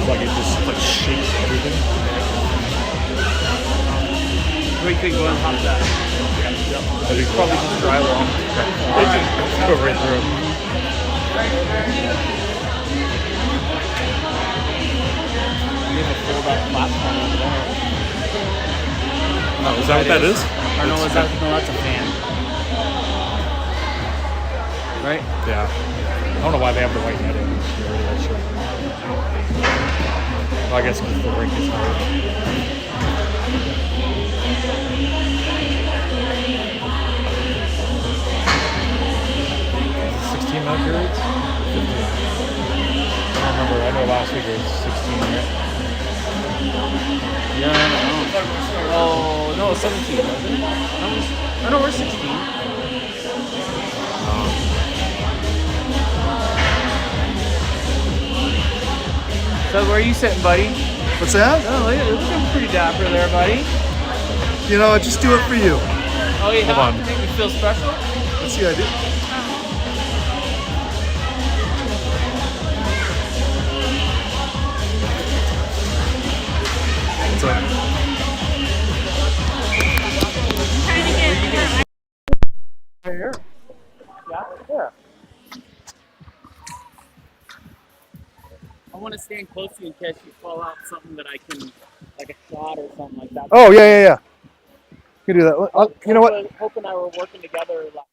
like it just like shakes everything. We could go and hop that. That'd be Probably just drywall. They just go right through it. We have a fold-up platform over there. Oh, is that what that is? Or no, that's a fan. Right? Yeah. I don't know why they have the white netting. That shit. Well, I guess because the rink is hard. 16-minute periods? 15. I don't remember. I know last week it was 16, right? Yeah, I don't know. Oh, no, 17, wasn't it? I know we're 16. So where are you sitting, buddy? What's that? Oh, you're looking pretty dapper there, buddy. You know, I just do it for you. Oh, you Hold have on. to make me feel special? That's the idea. What's up? Right here. Yeah. I want to stand close to you in case you fall out something that I can, like a shot or something like that. Oh, yeah. You can do that. You know what? Hope and I were working together. Like,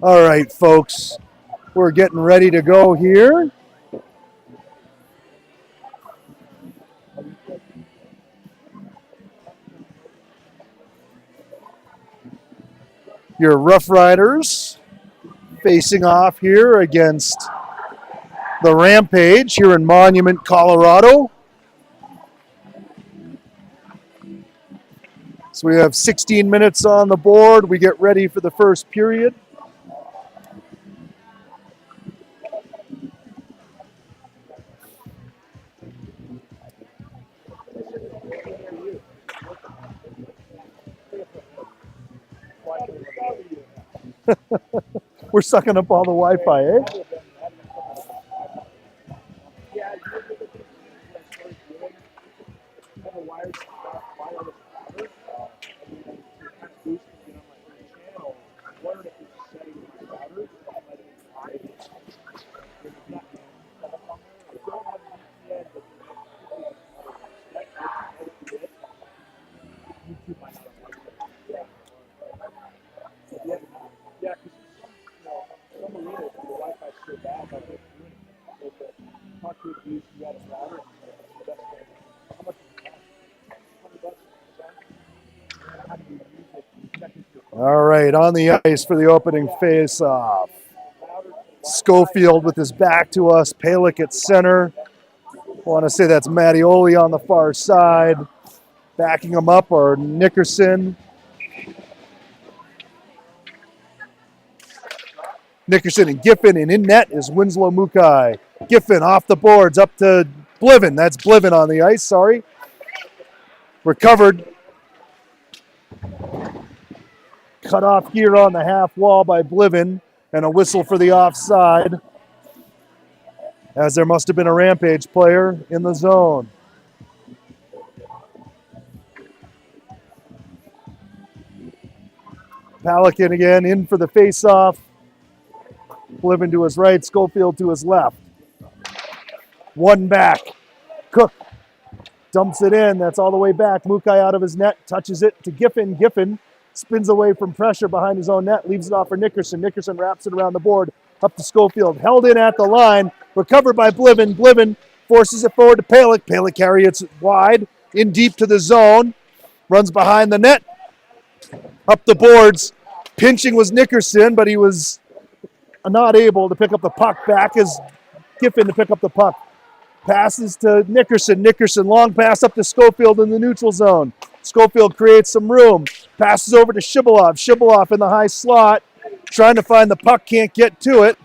All right, folks, we're getting ready to go here. Your Rough Riders facing off here against the Rampage here in Monument, Colorado. So we have 16 minutes on the board. We get ready for the first period. We're sucking up all the Wi-Fi, eh? All right, on the ice for the opening face-off. Schofield with his back to us, Palick at center. I want to say that's Mattioli on the far side. Backing him up are Nickerson. Nickerson and Giffen, and in net is Winslow Mukai. Giffen off the boards up to Bliven. That's Bliven on the ice, sorry. Recovered. Cut off here on the half wall by Bliven, and a whistle for the offside, as there must have been a Rampage player in the zone. Pelican again in for the face-off. Bliven to his right, Schofield to his left. One back. Cook dumps it in. That's all the way back. Mukai out of his net, touches it to Giffen. Giffen spins away from pressure behind his own net, leaves it off for Nickerson. Nickerson wraps it around the board, up to Schofield. Held in at the line, recovered by Bliven. Bliven forces it forward to Palick. Palick carries it wide, in deep to the zone. Runs behind the net, up the boards. Pinching was Nickerson, but he was not able to pick up the puck. Back is Giffen to pick up the puck. Passes to Nickerson. Nickerson, long pass up to Schofield in the neutral zone. Schofield creates some room. Passes over to Shibalov. Shibalov in the high slot. Trying to find the puck, can't get to it.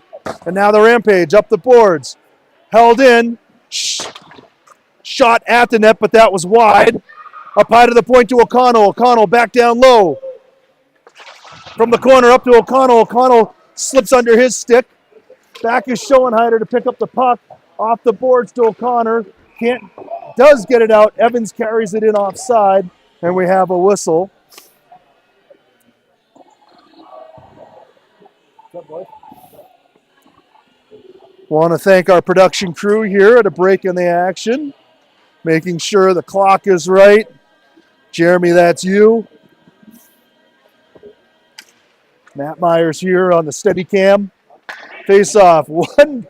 And now the Rampage up the boards. Held in. Shot at the net, but that was wide. Up high to the point to O'Connell. O'Connell back down low. From the corner up to O'Connell. O'Connell slips under his stick. Back is Schoenheider to pick up the puck. Off the boards to O'Connor. Does get it out. Evans carries it in offside. And we have a whistle. Want to thank our production crew here at a break in the action. Making sure the clock is right. Jeremy, that's you. Matt Myers here on the Steadicam. Face off. One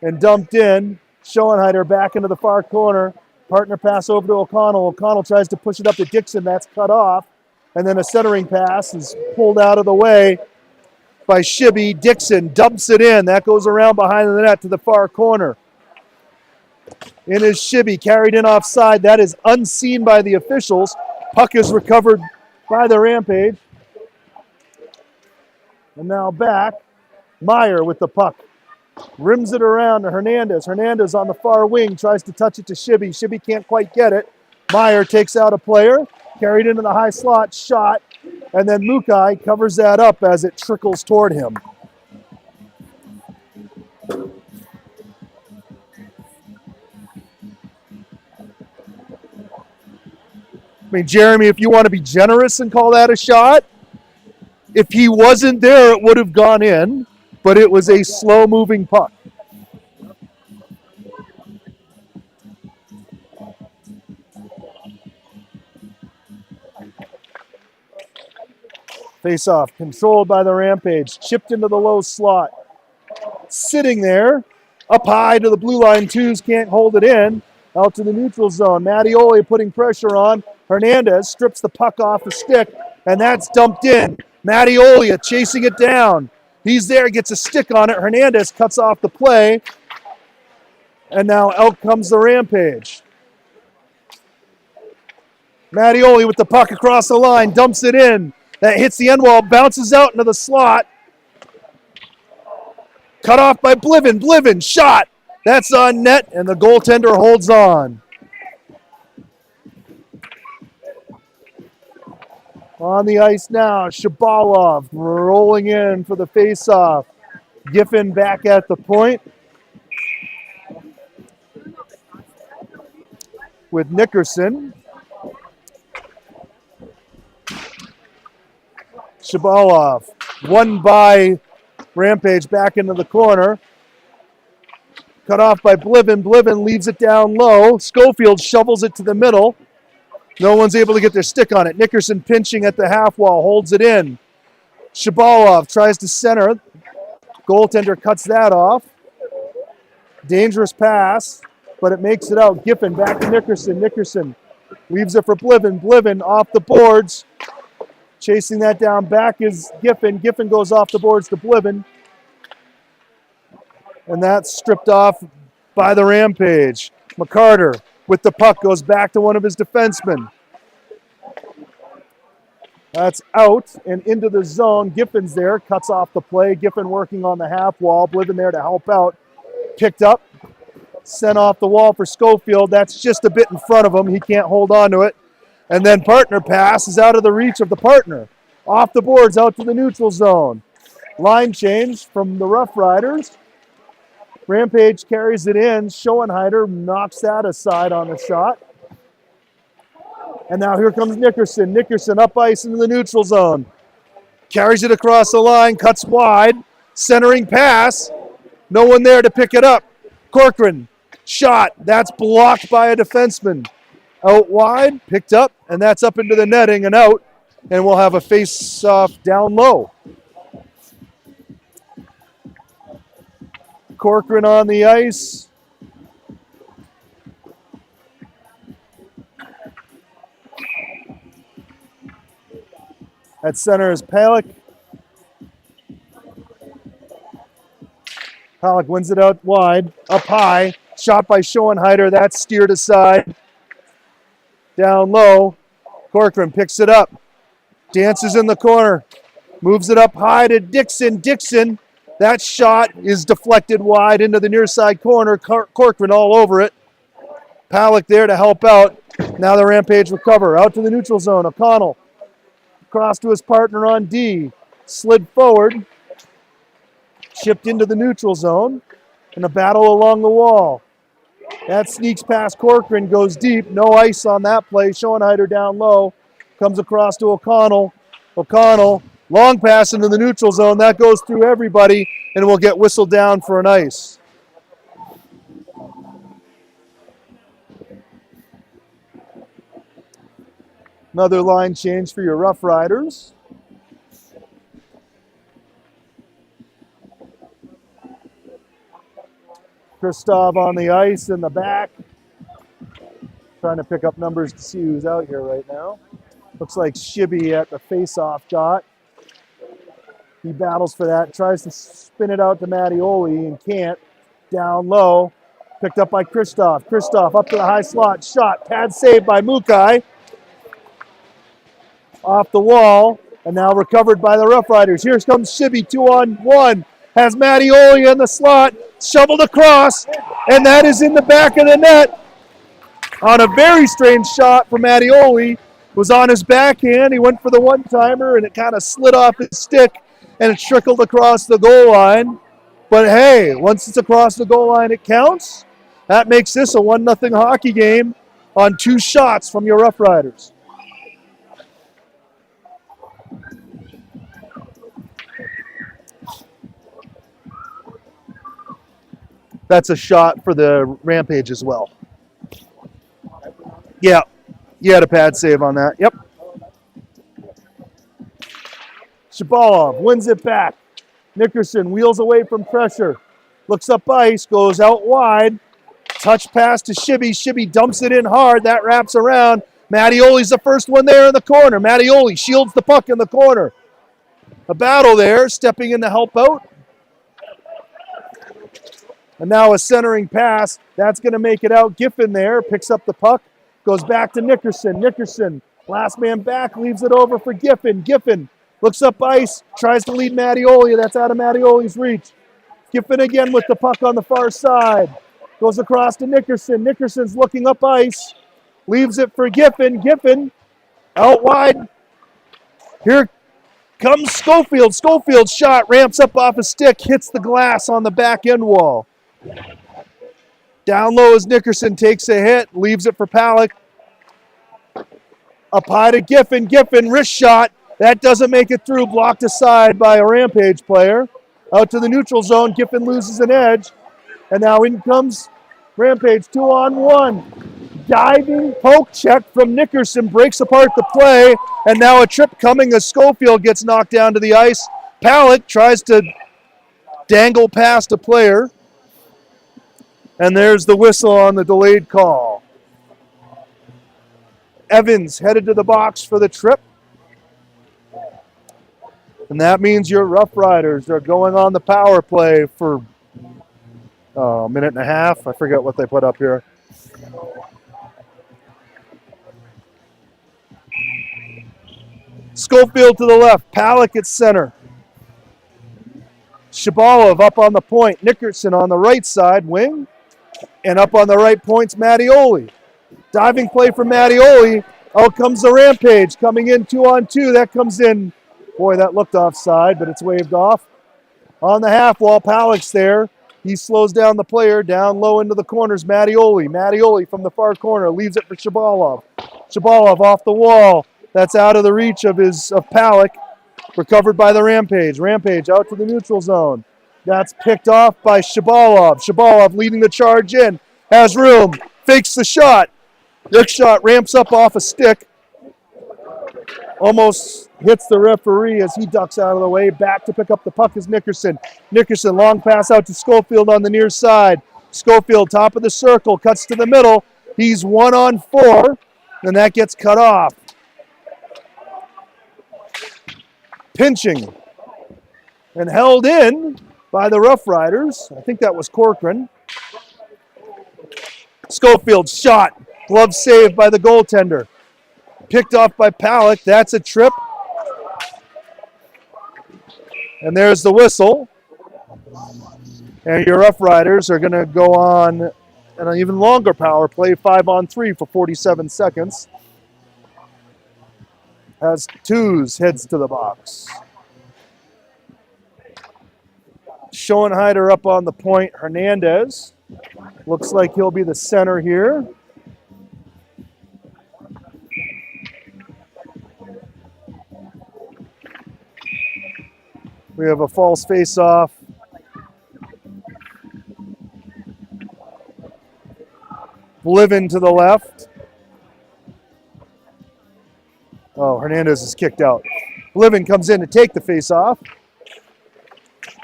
and dumped in. Schoenheider back into the far corner. Partner pass over to O'Connell. O'Connell tries to push it up to Dixon. That's cut off. And then a centering pass is pulled out of the way by Shibby. Dixon dumps it in. That goes around behind the net to the far corner. In is Shibby, carried in offside. That is unseen by the officials. Puck is recovered by the Rampage. And now back. Meyer with the puck. Rims it around to Hernandez. Hernandez on the far wing tries to touch it to Shibby. Shibby can't quite get it. Meyer takes out a player. Carried into the high slot. Shot. And then Mukai covers that up as it trickles toward him. I mean, Jeremy, if you want to be generous and call that a shot, if he wasn't there, it would have gone in, but it was a slow-moving puck. Face off, controlled by the Rampage, chipped into the low slot. Sitting there, up high to the blue line, twos can't hold it in. Out to the neutral zone. Mattioli putting pressure on. Hernandez strips the puck off the stick, and that's dumped in. Mattioli chasing it down. He's there, gets a stick on it. Hernandez cuts off the play, and now out comes the Rampage. Mattioli with the puck across the line, dumps it in. That hits the end wall, bounces out into the slot. Cut off by Bliven. Bliven, shot. That's on net, and the goaltender holds on. On the ice now, Shabalov rolling in for the faceoff. Giffen back at the point with Nickerson. Shabalov, won by Rampage back into the corner. Cut off by Bliven. Bliven leaves it down low. Schofield shovels it to the middle. No one's able to get their stick on it. Nickerson pinching at the half wall, holds it in. Shabalov tries to center. Goaltender cuts that off. Dangerous pass, but it makes it out. Giffen back to Nickerson. Nickerson leaves it for Bliven. Bliven off the boards. Chasing that down back is Giffen. Giffen goes off the boards to Bliven. And that's stripped off by the Rampage. McCarter with the puck goes back to one of his defensemen. That's out and into the zone. Giffen's there, cuts off the play. Giffen working on the half wall. Bliven there to help out. Picked up, sent off the wall for Schofield. That's just a bit in front of him. He can't hold on to it. And then partner pass is out of the reach of the partner. Off the boards, out to the neutral zone. Line change from the Rough Riders. Rampage carries it in. Schoenheider knocks that aside on the shot. And now here comes Nickerson. Nickerson up ice into the neutral zone. Carries it across the line, cuts wide. Centering pass. No one there to pick it up. Corcoran, shot. That's blocked by a defenseman. Out wide, picked up, and that's up into the netting and out. And we'll have a face-off down low. Corcoran on the ice. At center is Palick. Palick wins it out wide, up high. Shot by Schoenheider, that's steered aside. Down low, Corcoran picks it up. Dances in the corner. Moves it up high to Dixon. Dixon, that shot is deflected wide into the near side corner. Corcoran all over it. Palick there to help out. Now the Rampage recover. Out to the neutral zone. O'Connell across to his partner on D. Slid forward. Chipped into the neutral zone. And a battle along the wall. That sneaks past Corcoran, goes deep. No ice on that play. Schoenheider down low. Comes across to O'Connell. O'Connell, long pass into the neutral zone. That goes through everybody and will get whistled down for an ice. Another line change for your Rough Riders. Christoph on the ice in the back. Trying to pick up numbers to see who's out here right now. Looks like Shibby at the face-off dot. He battles for that. Tries to spin it out to Mattioli and can't. Down low. Picked up by Christoph. Christoph up to the high slot. Shot. Pad saved by Mukai. Off the wall. And now recovered by the Rough Riders. Here comes Shibby 2-on-1. Has Mattioli in the slot. Shoveled across. And that is in the back of the net. On a very strange shot for Mattioli. Was on his backhand. He went for the one-timer, and it kind of slid off his stick, and it trickled across the goal line. But hey, once it's across the goal line, it counts. That makes this a 1-0 hockey game on 2 shots from your Rough Riders. That's a shot for the Rampage as well. Yeah. You had a pad save on that. Yep. Shabalov wins it back. Nickerson wheels away from pressure. Looks up ice, goes out wide. Touch pass to Shibby. Shibby dumps it in hard. That wraps around. Mattioli's the first one there in the corner. Mattioli shields the puck in the corner. A battle there, stepping in to help out. And now a centering pass. That's going to make it out. Giffen there picks up the puck. Goes back to Nickerson. Nickerson, last man back, leaves it over for Giffen. Giffen looks up ice, tries to lead Mattioli. That's out of Mattioli's reach. Giffen again with the puck on the far side. Goes across to Nickerson. Nickerson's looking up ice. Leaves it for Giffen. Giffen out wide. Here comes Schofield. Schofield's shot ramps up off a stick, hits the glass on the back end wall. Down low as Nickerson takes a hit, leaves it for Palak. Up high to Giffen. Giffen, wrist shot. That doesn't make it through, blocked aside by a Rampage player. Out to the neutral zone, Giffen loses an edge. And now in comes Rampage, 2-on-1. Diving poke check from Nickerson breaks apart the play. And now a trip coming as Schofield gets knocked down to the ice. Palak tries to dangle past a player. And there's the whistle on the delayed call. Evans headed to the box for the trip. And that means your Rough Riders are going on the power play for a minute and a half. I forget what they put up here. Schofield to the left. Palak at center. Shabalov up on the point. Nickerson on the right side wing. And up on the right point's Mattioli. Diving play for Mattioli. Out comes the Rampage coming in 2-on-2. That comes in. Boy, that looked offside, but it's waved off. On the half wall, Palak's there. He slows down the player. Down low into the corners, Mattioli. Mattioli from the far corner leaves it for Shabalov. Shabalov off the wall. That's out of the reach of Palak. Recovered by the Rampage. Rampage out to the neutral zone. That's picked off by Shabalov. Shabalov leading the charge in. Has room. Fakes the shot. This shot ramps up off a stick. Almost hits the referee as he ducks out of the way. Back to pick up the puck is Nickerson. Nickerson, long pass out to Schofield on the near side. Schofield, top of the circle, cuts to the middle. He's 1-on-4, and that gets cut off. Pinching and held in by the Rough Riders. I think that was Corcoran. Schofield shot. Glove saved by the goaltender. Picked off by Palak. That's a trip. And there's the whistle. And your Rough Riders are going to go on an even longer power play, 5-on-3 for 47 seconds. As Twos heads to the box. Schoenheider up on the point. Hernandez. Looks like he'll be the center here. We have a false face-off. Bliven to the left. Oh, Hernandez is kicked out. Bliven comes in to take the face-off.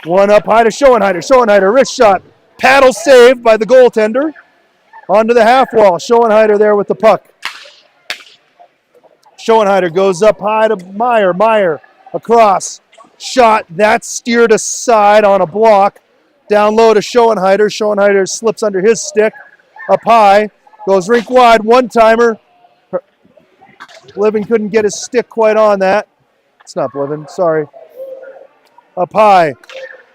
One up high to Schoenheider. Schoenheider, wrist shot. Paddle saved by the goaltender. Onto the half wall. Schoenheider there with the puck. Schoenheider goes up high to Meyer. Meyer across. Shot. That's steered aside on a block. Down low to Schoenheider. Schoenheider slips under his stick. Up high. Goes rink wide. One-timer. Bliven couldn't get his stick quite on that. It's not Bliven. Sorry. Up high.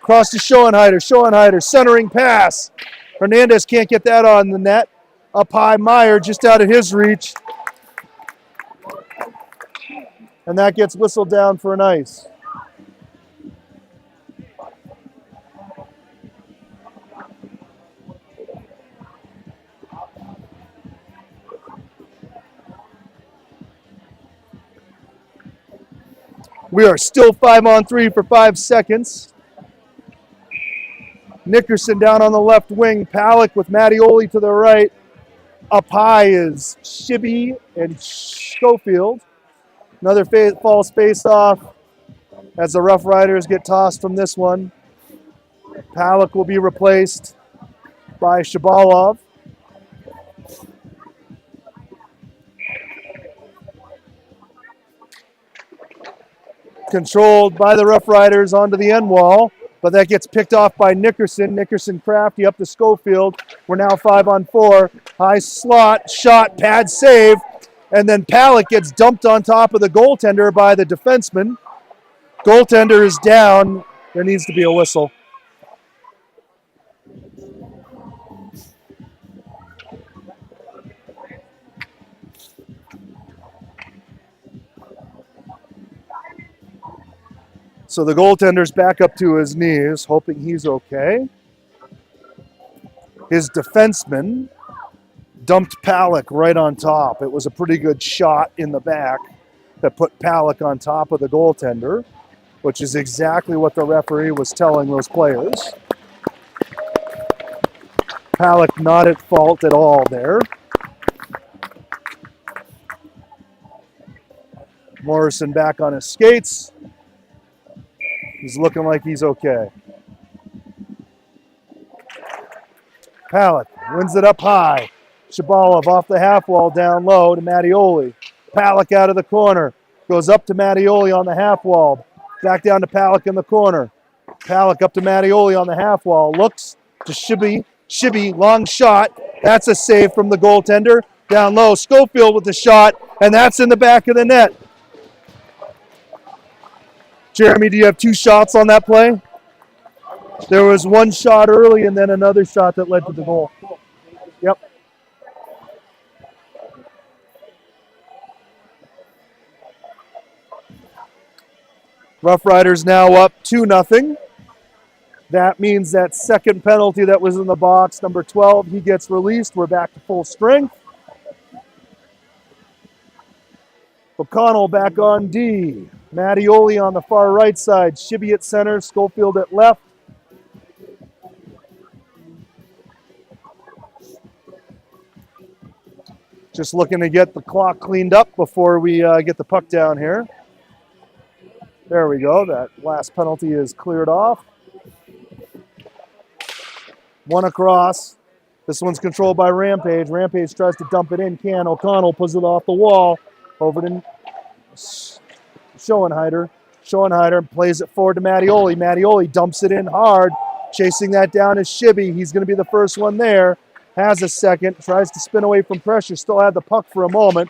Cross to Schoenheider. Schoenheider centering pass. Hernandez can't get that on the net. Up high. Meyer just out of his reach. And that gets whistled down for an ice. We are still 5-on-3 for 5 seconds. Nickerson down on the left wing. Palak with Mattioli to the right. Up high is Shibby and Schofield. Another false face-off. as the Rough Riders get tossed from this one. Palik will be replaced by Shabalov. Controlled by the Rough Riders onto the end wall, but that gets picked off by Nickerson. Nickerson crafty up to Schofield. We're now 5-on-4. High slot, shot, pad save, and then Palik gets dumped on top of the goaltender by the defenseman. Goaltender is down. There needs to be a whistle. So the goaltender's back up to his knees, hoping he's okay. His defenseman dumped Palik right on top. It was a pretty good shot in the back that put Palik on top of the goaltender, which is exactly what the referee was telling those players. Palik not at fault at all there. Morrison back on his skates. He's looking like he's okay. Palik wins it up high. Shabalov off the half wall down low to Mattioli. Palik out of the corner. Goes up to Mattioli on the half wall. Back down to Palik in the corner. Palik up to Mattioli on the half wall. Looks to Shibby. Shibby, long shot. That's a save from the goaltender. Down low, Schofield with the shot, and that's in the back of the net. Jeremy, do you have two shots on that play? There was one shot early and then another shot that led to the goal. Yep. Rough Riders now up 2-0. That means that second penalty that was in the box, number 12, he gets released. We're back to full strength. O'Connell back on D. Mattioli on the far right side. Shibby at center. Schofield at left. Just looking to get the clock cleaned up before we get the puck down here. There we go. That last penalty is cleared off. One across. This one's controlled by Rampage. Rampage tries to dump it in. O'Connell pulls it off the wall. Over to Schoenheider. Schoenheider plays it forward to Mattioli. Mattioli dumps it in hard. Chasing that down is Shibby. He's going to be the first one there. Has a second. Tries to spin away from pressure. Still had the puck for a moment.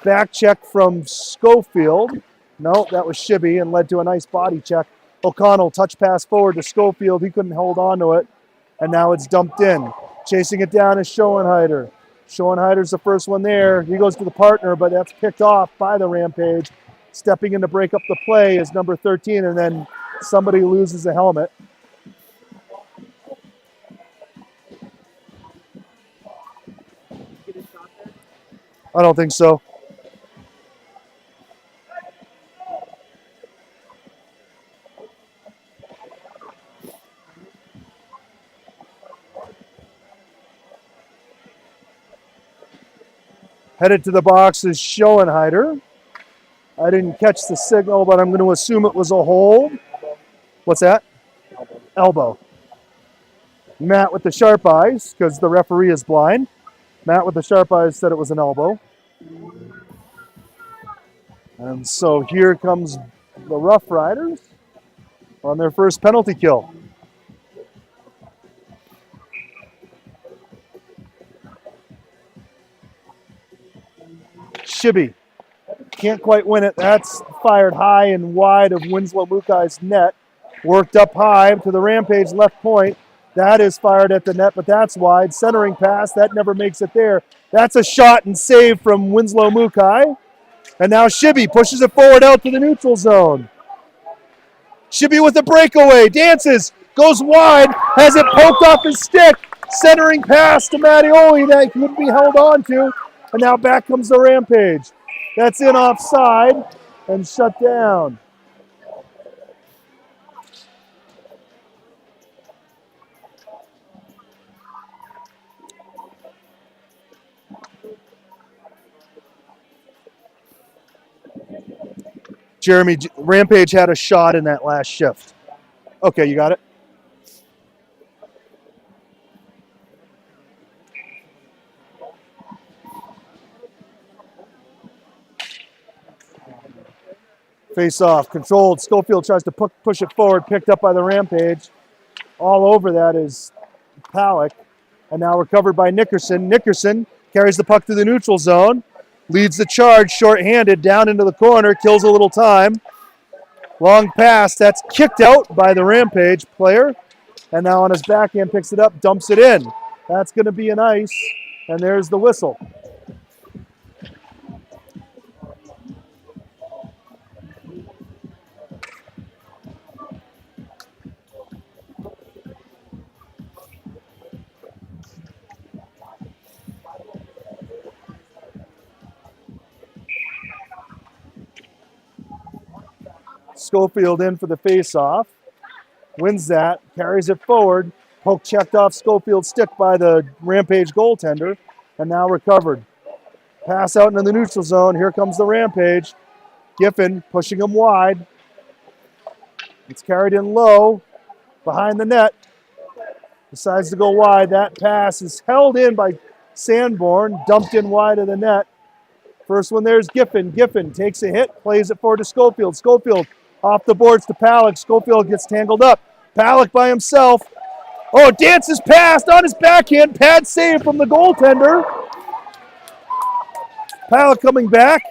Back check from Schofield. No, that was Shibby and led to a nice body check. O'Connell touch pass forward to Schofield. He couldn't hold on to it. And now it's dumped in. Chasing it down is Schoenheider. Schoenheider's the first one there. He goes to the partner, but that's picked off by the Rampage. Stepping in to break up the play is number 13, and then somebody loses a helmet. I don't think so. Headed to the box is Schoenheider. I didn't catch the signal, but I'm going to assume it was a hold. What's that? Elbow. Matt with the sharp eyes, because the referee is blind. Matt with the sharp eyes said it was an elbow. And so here comes the Rough Riders on their first penalty kill. Shibby can't quite win it. That's fired high and wide of Winslow Mukai's net. Worked up high to the Rampage left point. That is fired at the net, but that's wide. Centering pass, that never makes it there. That's a shot and save from Winslow Mukai. And now Shibby pushes it forward out to the neutral zone. Shibby with a breakaway, dances, goes wide, has it poked off his stick. Centering pass to Mattioli that couldn't be held on to. And now back comes the Rampage. That's in offside and shut down. Jeremy, Rampage had a shot in that last shift. Okay, you got it? Face off, controlled. Schofield tries to push it forward, picked up by the Rampage. All over that is Palak. And now recovered by Nickerson. Nickerson carries the puck to the neutral zone, leads the charge shorthanded down into the corner, kills a little time. Long pass, that's kicked out by the Rampage player. And now on his backhand, picks it up, dumps it in. That's going to be an ice, and there's the whistle. Schofield in for the face-off. Wins that, carries it forward. Poke checked off Schofield's stick by the Rampage goaltender, and now recovered. Pass out into the neutral zone. Here comes the Rampage. Giffen pushing him wide. It's carried in low, behind the net. Decides to go wide. That pass is held in by Sanborn, dumped in wide of the net. First one there's Giffen. Giffen takes a hit, plays it forward to Schofield. Schofield off the boards to Palak. Schofield gets tangled up. Palak by himself. Oh, dances past on his backhand. Pad save from the goaltender. Palak coming back.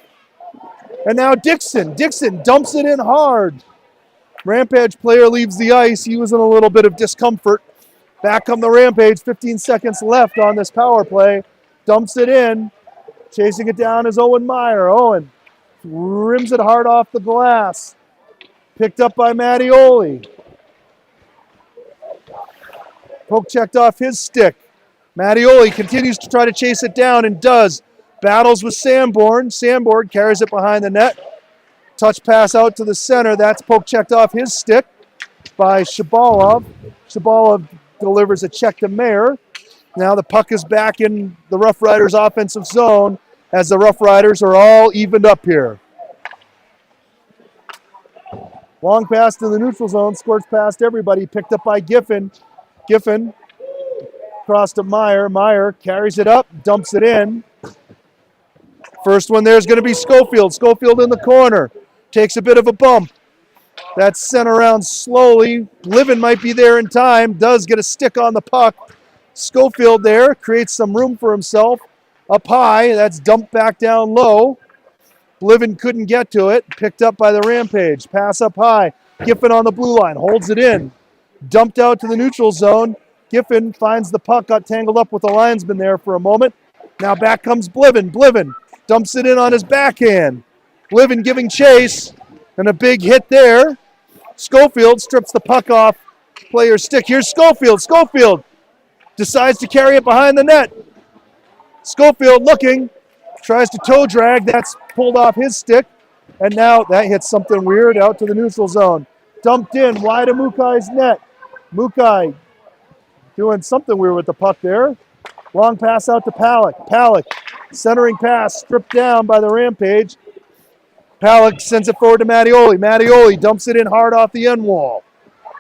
And now Dixon. Dixon dumps it in hard. Rampage player leaves the ice. He was in a little bit of discomfort. Back come the Rampage. 15 seconds left on this power play. Dumps it in. Chasing it down is Owen Meyer. Owen rims it hard off the glass. Picked up by Mattioli. Poke checked off his stick. Mattioli continues to try to chase it down and does. Battles with Sanborn. Sanborn carries it behind the net. Touch pass out to the center. That's poke checked off his stick by Shabalov. Shabalov delivers a check to Mayer. Now the puck is back in the Rough Riders offensive zone as the Rough Riders are all evened up here. Long pass to the neutral zone, squirts past everybody, picked up by Giffen. Giffen across to Meyer. Meyer carries it up, dumps it in. First one there is going to be Schofield. Schofield in the corner, takes a bit of a bump. That's sent around slowly. Livin might be there in time, does get a stick on the puck. Schofield there, creates some room for himself. Up high, that's dumped back down low. Livin couldn't get to it, picked up by the Rampage. Pass up high, Giffen on the blue line, holds it in. Dumped out to the neutral zone. Giffen finds the puck, got tangled up with the linesman there for a moment. Now back comes Blivin. Blivin dumps it in on his backhand. Blivin giving chase, and a big hit there. Schofield strips the puck off player's stick. Here's Schofield. Schofield decides to carry it behind the net. Schofield looking, tries to toe drag. That's pulled off his stick. And now that hits something weird out to the neutral zone. Dumped in wide of Mukai's net. Mukai doing something weird with the puck there. Long pass out to Palak. Palak, centering pass, stripped down by the Rampage. Palak sends it forward to Mattioli. Mattioli dumps it in hard off the end wall.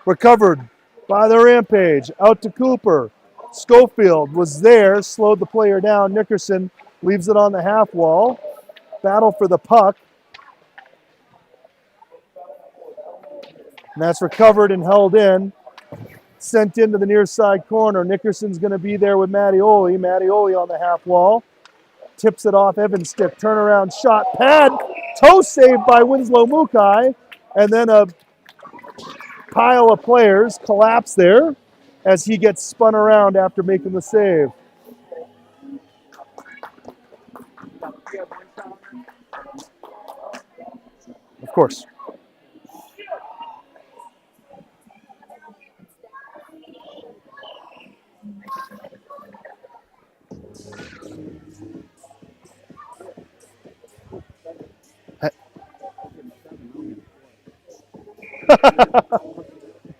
Recovered by the Rampage. Out to Cooper. Schofield was there, slowed the player down. Nickerson leaves it on the half wall. Battle for the puck. And that's recovered and held in. Sent into the near side corner. Nickerson's going to be there with Mattioli. Mattioli on the half wall. Tips it off Evans' stick. Turnaround shot. Pad. Toe saved by Winslow Mukai. And then a pile of players collapse there as he gets spun around after making the save. Of course.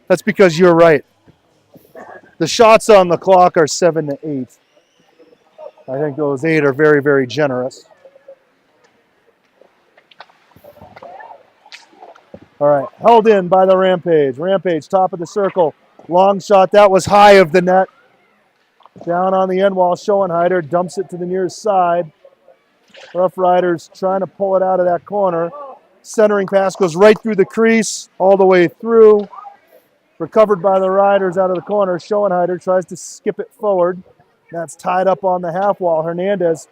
That's because you're right. The shots on the clock are 7 to 8. I think those 8 are very, very generous. All right, held in by the Rampage. Rampage, top of the circle. Long shot, that was high of the net. Down on the end wall, Schoenheider dumps it to the near side. Rough Riders trying to pull it out of that corner. Centering pass goes right through the crease, all the way through. Recovered by the Riders out of the corner. Schoenheider tries to skip it forward. That's tied up on the half wall. Hernandez,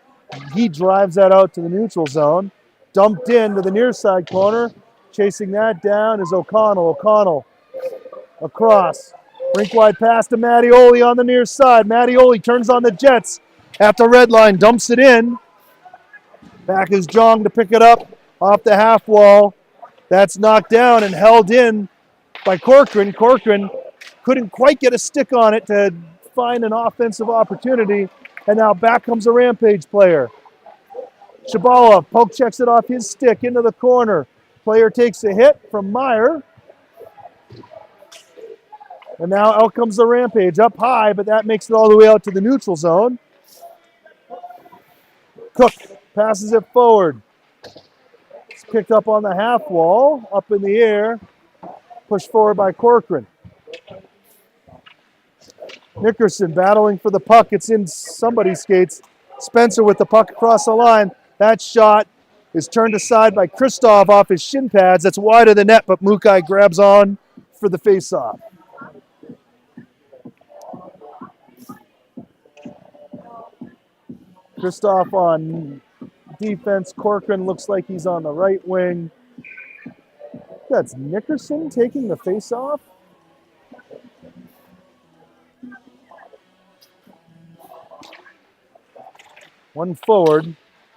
he drives that out to the neutral zone. Dumped in to the near side corner. Chasing that down is O'Connell. O'Connell across. Rink wide pass to Mattioli on the near side. Mattioli turns on the Jets at the red line, dumps it in. Back is Jong to pick it up off the half wall. That's knocked down and held in by Corcoran. Corcoran couldn't quite get a stick on it to find an offensive opportunity. And now back comes a Rampage player. Shabala poke checks it off his stick into the corner. Player takes a hit from Meyer. And now out comes the Rampage up high, but that makes it all the way out to the neutral zone. Cook passes it forward. It's picked up on the half wall, up in the air. Pushed forward by Corcoran. Nickerson battling for the puck. It's in somebody's skates. Spencer with the puck across the line. That shot is turned aside by Christoph off his shin pads. That's wide of the net, but Mukai grabs on for the faceoff. Christoph on defense. Corcoran looks like he's on the right wing. That's Nickerson taking the faceoff. One forward.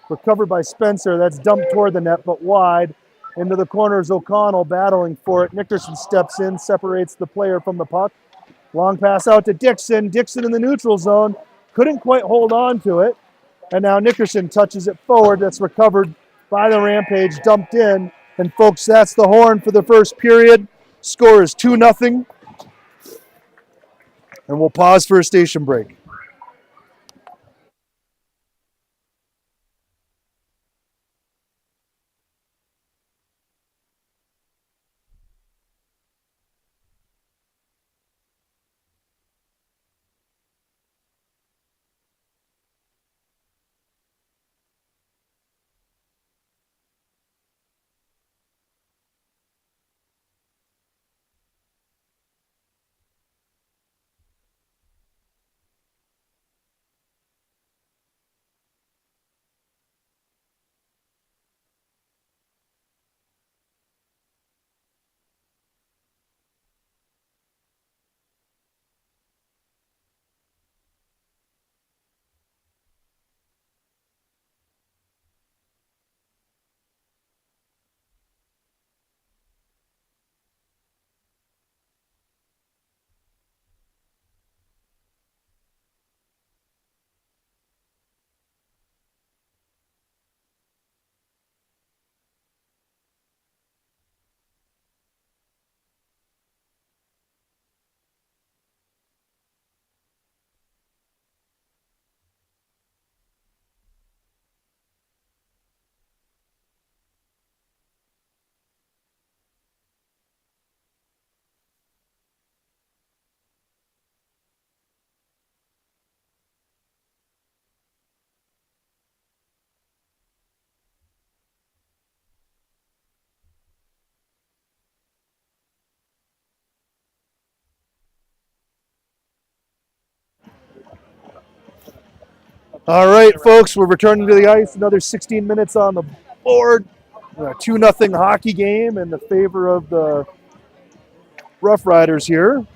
Recovered by Spencer. That's dumped toward the net, but wide. Into the corners, O'Connell battling for it. Nickerson steps in, separates the player from the puck. Long pass out to Dixon. Dixon in the neutral zone. Couldn't quite hold on to it. And now Nickerson touches it forward. That's recovered by the Rampage, dumped in. And folks, that's the horn for the first period. Score is 2-0. And we'll pause for a station break. All right, folks, we're returning to the ice. Another 16 minutes on the board. A 2-0 hockey game in the favor of the Rough Riders here.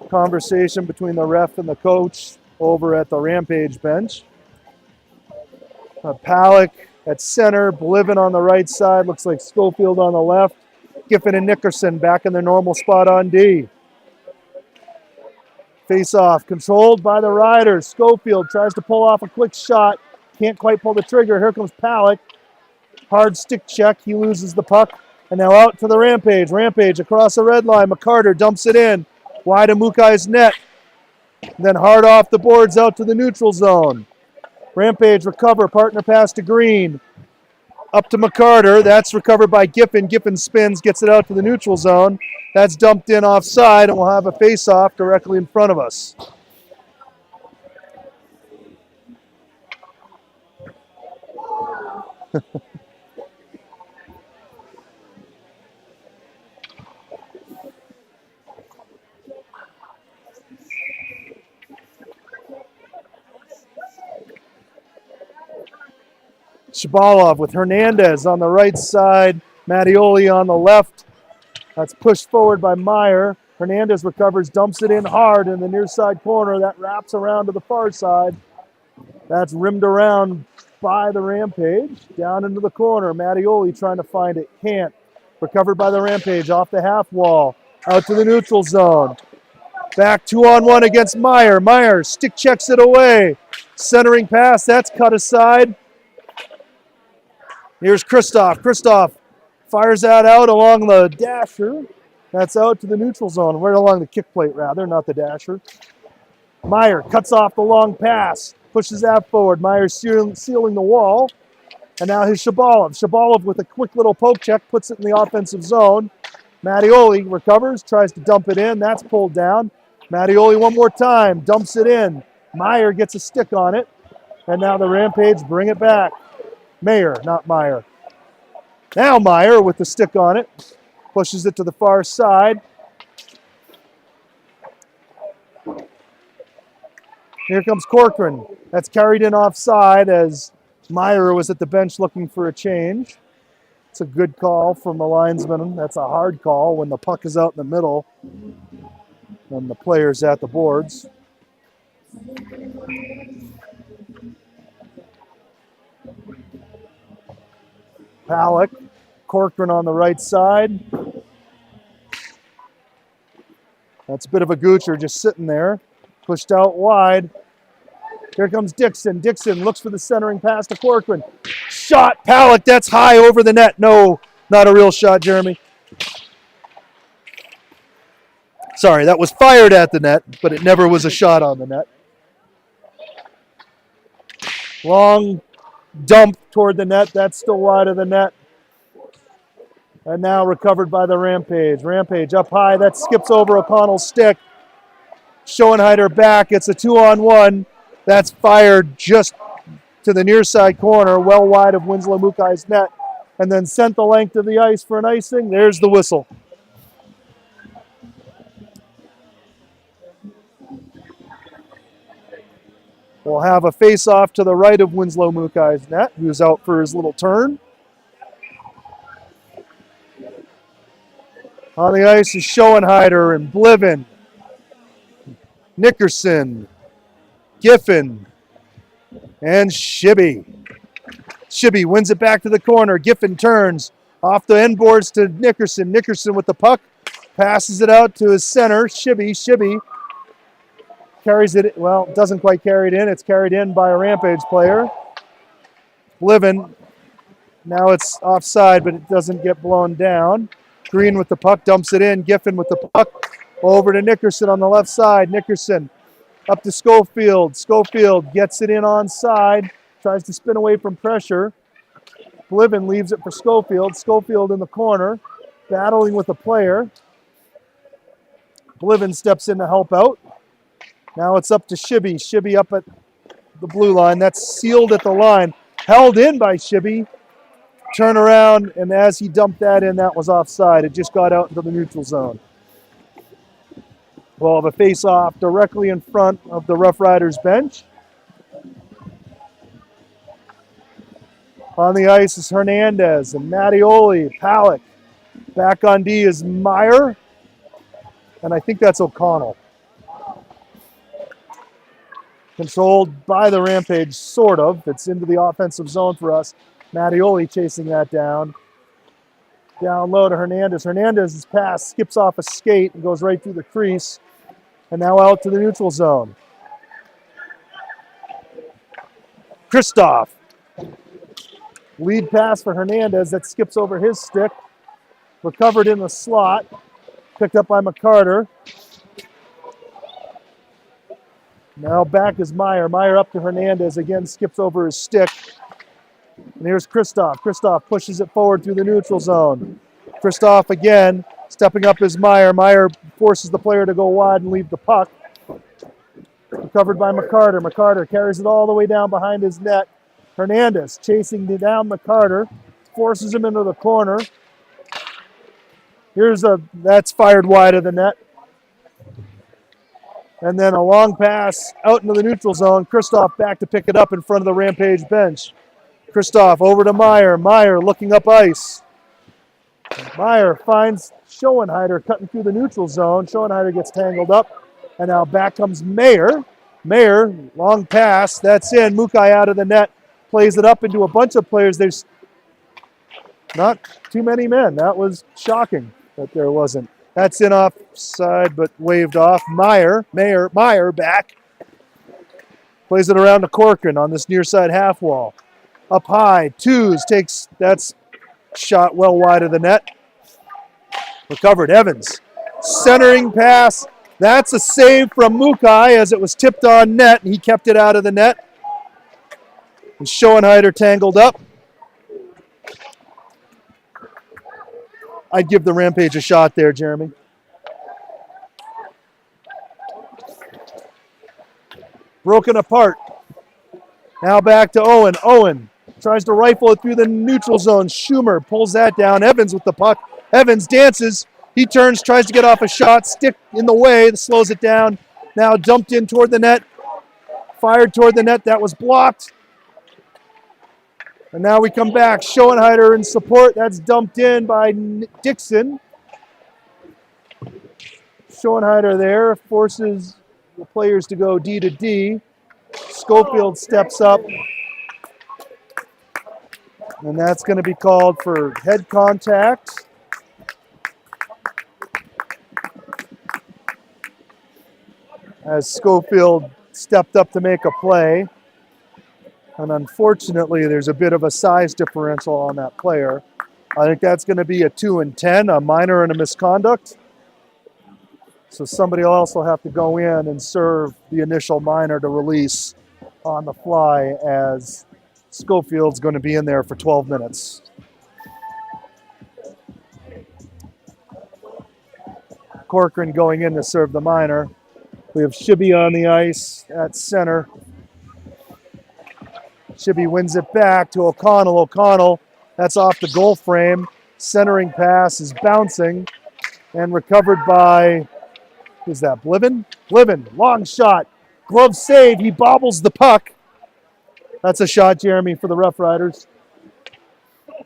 Conversation between the ref and the coach over at the Rampage bench. Palick at center, Bliven on the right side. Looks like Schofield on the left. Giffen and Nickerson back in their normal spot on D. Face-off controlled by the Riders. Schofield tries to pull off a quick shot. Can't quite pull the trigger. Here comes Palick. Hard stick check. He loses the puck. And now out to the Rampage. Rampage across the red line. McCarter dumps it in. Wide of Mukai's net. Then hard off the boards out to the neutral zone. Rampage recover, partner pass to Green. Up to McCarter. That's recovered by Giffen. Giffen spins, gets it out to the neutral zone. That's dumped in offside, and we'll have a face-off directly in front of us. Shabalov with Hernandez on the right side. Mattioli on the left. That's pushed forward by Meyer. Hernandez recovers, dumps it in hard in the near side corner. That wraps around to the far side. That's rimmed around by the Rampage. Down into the corner. Mattioli trying to find it. Can't. Recovered by the Rampage off the half wall. Out to the neutral zone. Back 2-on-1 against Meyer. Meyer stick checks it away. Centering pass. That's cut aside. Here's Kristoff. Kristoff fires that out along the dasher. That's out to the neutral zone. Right along the kick plate, rather, not the dasher. Meyer cuts off the long pass. Pushes that forward. Meyer sealing the wall. And now here's Shabalov. Shabalov with a quick little poke check puts it in the offensive zone. Mattioli recovers, tries to dump it in. That's pulled down. Mattioli one more time, dumps it in. Meyer gets a stick on it. And now the Rampage bring it back. Mayer, not Meyer. Now Meyer with the stick on it. Pushes it to the far side. Here comes Corcoran. That's carried in offside as Meyer was at the bench looking for a change. It's a good call from the linesman. That's a hard call when the puck is out in the middle and the player's at the boards. Halleck, Corcoran on the right side. That's a bit of a goocher just sitting there. Pushed out wide. Here comes Dixon. Dixon looks for the centering pass to Corcoran. Shot, Halleck, that's high over the net. No, not a real shot, Jeremy. Sorry, that was fired at the net, but it never was a shot on the net. Long dump toward the net. That's still wide of the net. And now recovered by the Rampage. Rampage up high. That skips over O'Connell's stick. Schoenheider back. It's a 2-on-1. That's fired just to the near side corner, well wide of Winslow Mukai's net. And then sent the length of the ice for an icing. There's the whistle. We'll have a face-off to the right of Winslow Mukai's net, who's out for his little turn. On the ice is Schoenheider and Bliven, Nickerson, Giffen, and Shibby. Shibby wins it back to the corner. Giffen turns off the end boards to Nickerson. Nickerson with the puck, passes it out to his center, Shibby carries it, well, doesn't quite carry it in. It's carried in by a Rampage player. Bliven, now it's offside, but it doesn't get blown down. Green with the puck, dumps it in. Giffen with the puck, over to Nickerson on the left side. Nickerson up to Schofield. Schofield gets it in onside, tries to spin away from pressure. Bliven leaves it for Schofield. Schofield in the corner, battling with the player. Bliven steps in to help out. Now it's up to Shibby. Shibby up at the blue line. That's sealed at the line. Held in by Shibby. Turn around, and as he dumped that in, that was offside. It just got out into the neutral zone. We'll have a face-off directly in front of the Rough Riders bench. On the ice is Hernandez and Mattioli, Halleck. Back on D is Meyer, and I think that's O'Connell. Controlled by the Rampage, sort of. It's into the offensive zone for us. Mattioli chasing that down. Down low to Hernandez. Hernandez's pass skips off a skate and goes right through the crease. And now out to the neutral zone. Kristoff. Lead pass for Hernandez that skips over his stick. Recovered in the slot. Picked up by McCarter. Now back is Meyer. Meyer up to Hernandez. Again, skips over his stick. And here's Kristoff. Kristoff pushes it forward through the neutral zone. Kristoff again, stepping up is Meyer. Meyer forces the player to go wide and leave the puck. Recovered by McCarter. McCarter carries it all the way down behind his net. Hernandez chasing down McCarter. Forces him into the corner. That's fired wide of the net. And then a long pass out into the neutral zone. Kristoff back to pick it up in front of the Rampage bench. Kristoff over to Meyer. Meyer looking up ice. Meyer finds Schoenheider cutting through the neutral zone. Schoenheider gets tangled up. And now back comes Mayer. Mayer, long pass. That's in. Mukai out of the net. Plays it up into a bunch of players. There's not too many men. That was shocking that there wasn't. That's in offside, but waved off. Meyer back. Plays it around to Corcoran on this near side half wall. Up high, Twos takes, that's shot well wide of the net. Recovered, Evans. Centering pass. That's a save from Mukai as it was tipped on net. He kept it out of the net. And Schoenheider tangled up. I'd give the Rampage a shot there, Jeremy. Broken apart. Now back to Owen. Owen tries to rifle it through the neutral zone. Schumer pulls that down. Evans with the puck. Evans dances. He turns, tries to get off a shot. Stick in the way. That slows it down. Now dumped in toward the net. Fired toward the net. That was blocked. And now we come back. Schoenheider in support. That's dumped in by Dixon. Schoenheider there forces the players to go D to D. Schofield steps up. And that's going to be called for head contact. As Schofield stepped up to make a play. And unfortunately, there's a bit of a size differential on that player. I think that's going to be a 2 and 10, a minor and a misconduct. So somebody else will have to go in and serve the initial minor to release on the fly as Schofield's going to be in there for 12 minutes. Corcoran going in to serve the minor. We have Shibby on the ice at center. Shibby wins it back to O'Connell. O'Connell, that's off the goal frame. Centering pass is bouncing and recovered by, who's that, Bliven? Bliven, long shot. Glove save, he bobbles the puck. That's a shot, Jeremy, for the Rough Riders.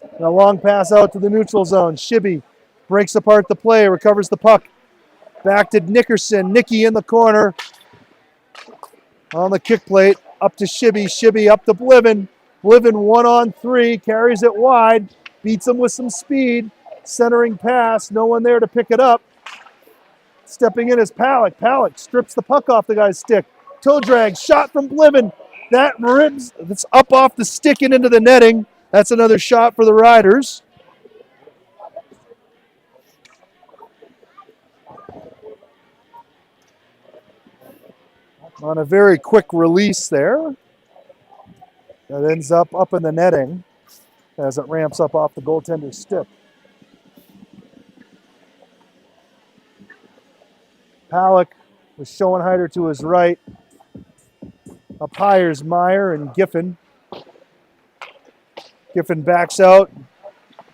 And a long pass out to the neutral zone. Shibby breaks apart the play, recovers the puck. Back to Nickerson. Nicky in the corner. On the kick plate. Up to Shibby. Shibby up to Bliven. Bliven 1-on-3. Carries it wide. Beats him with some speed. Centering pass. No one there to pick it up. Stepping in is Palak. Palak strips the puck off the guy's stick. Toe drag. Shot from Bliven. That rims. That's up off the stick and into the netting. That's another shot for the Riders. On a very quick release there. That ends up in the netting as it ramps up off the goaltender's stick. Palak with Schoenheider to his right. Up hires Meyer and Giffen. Giffen backs out.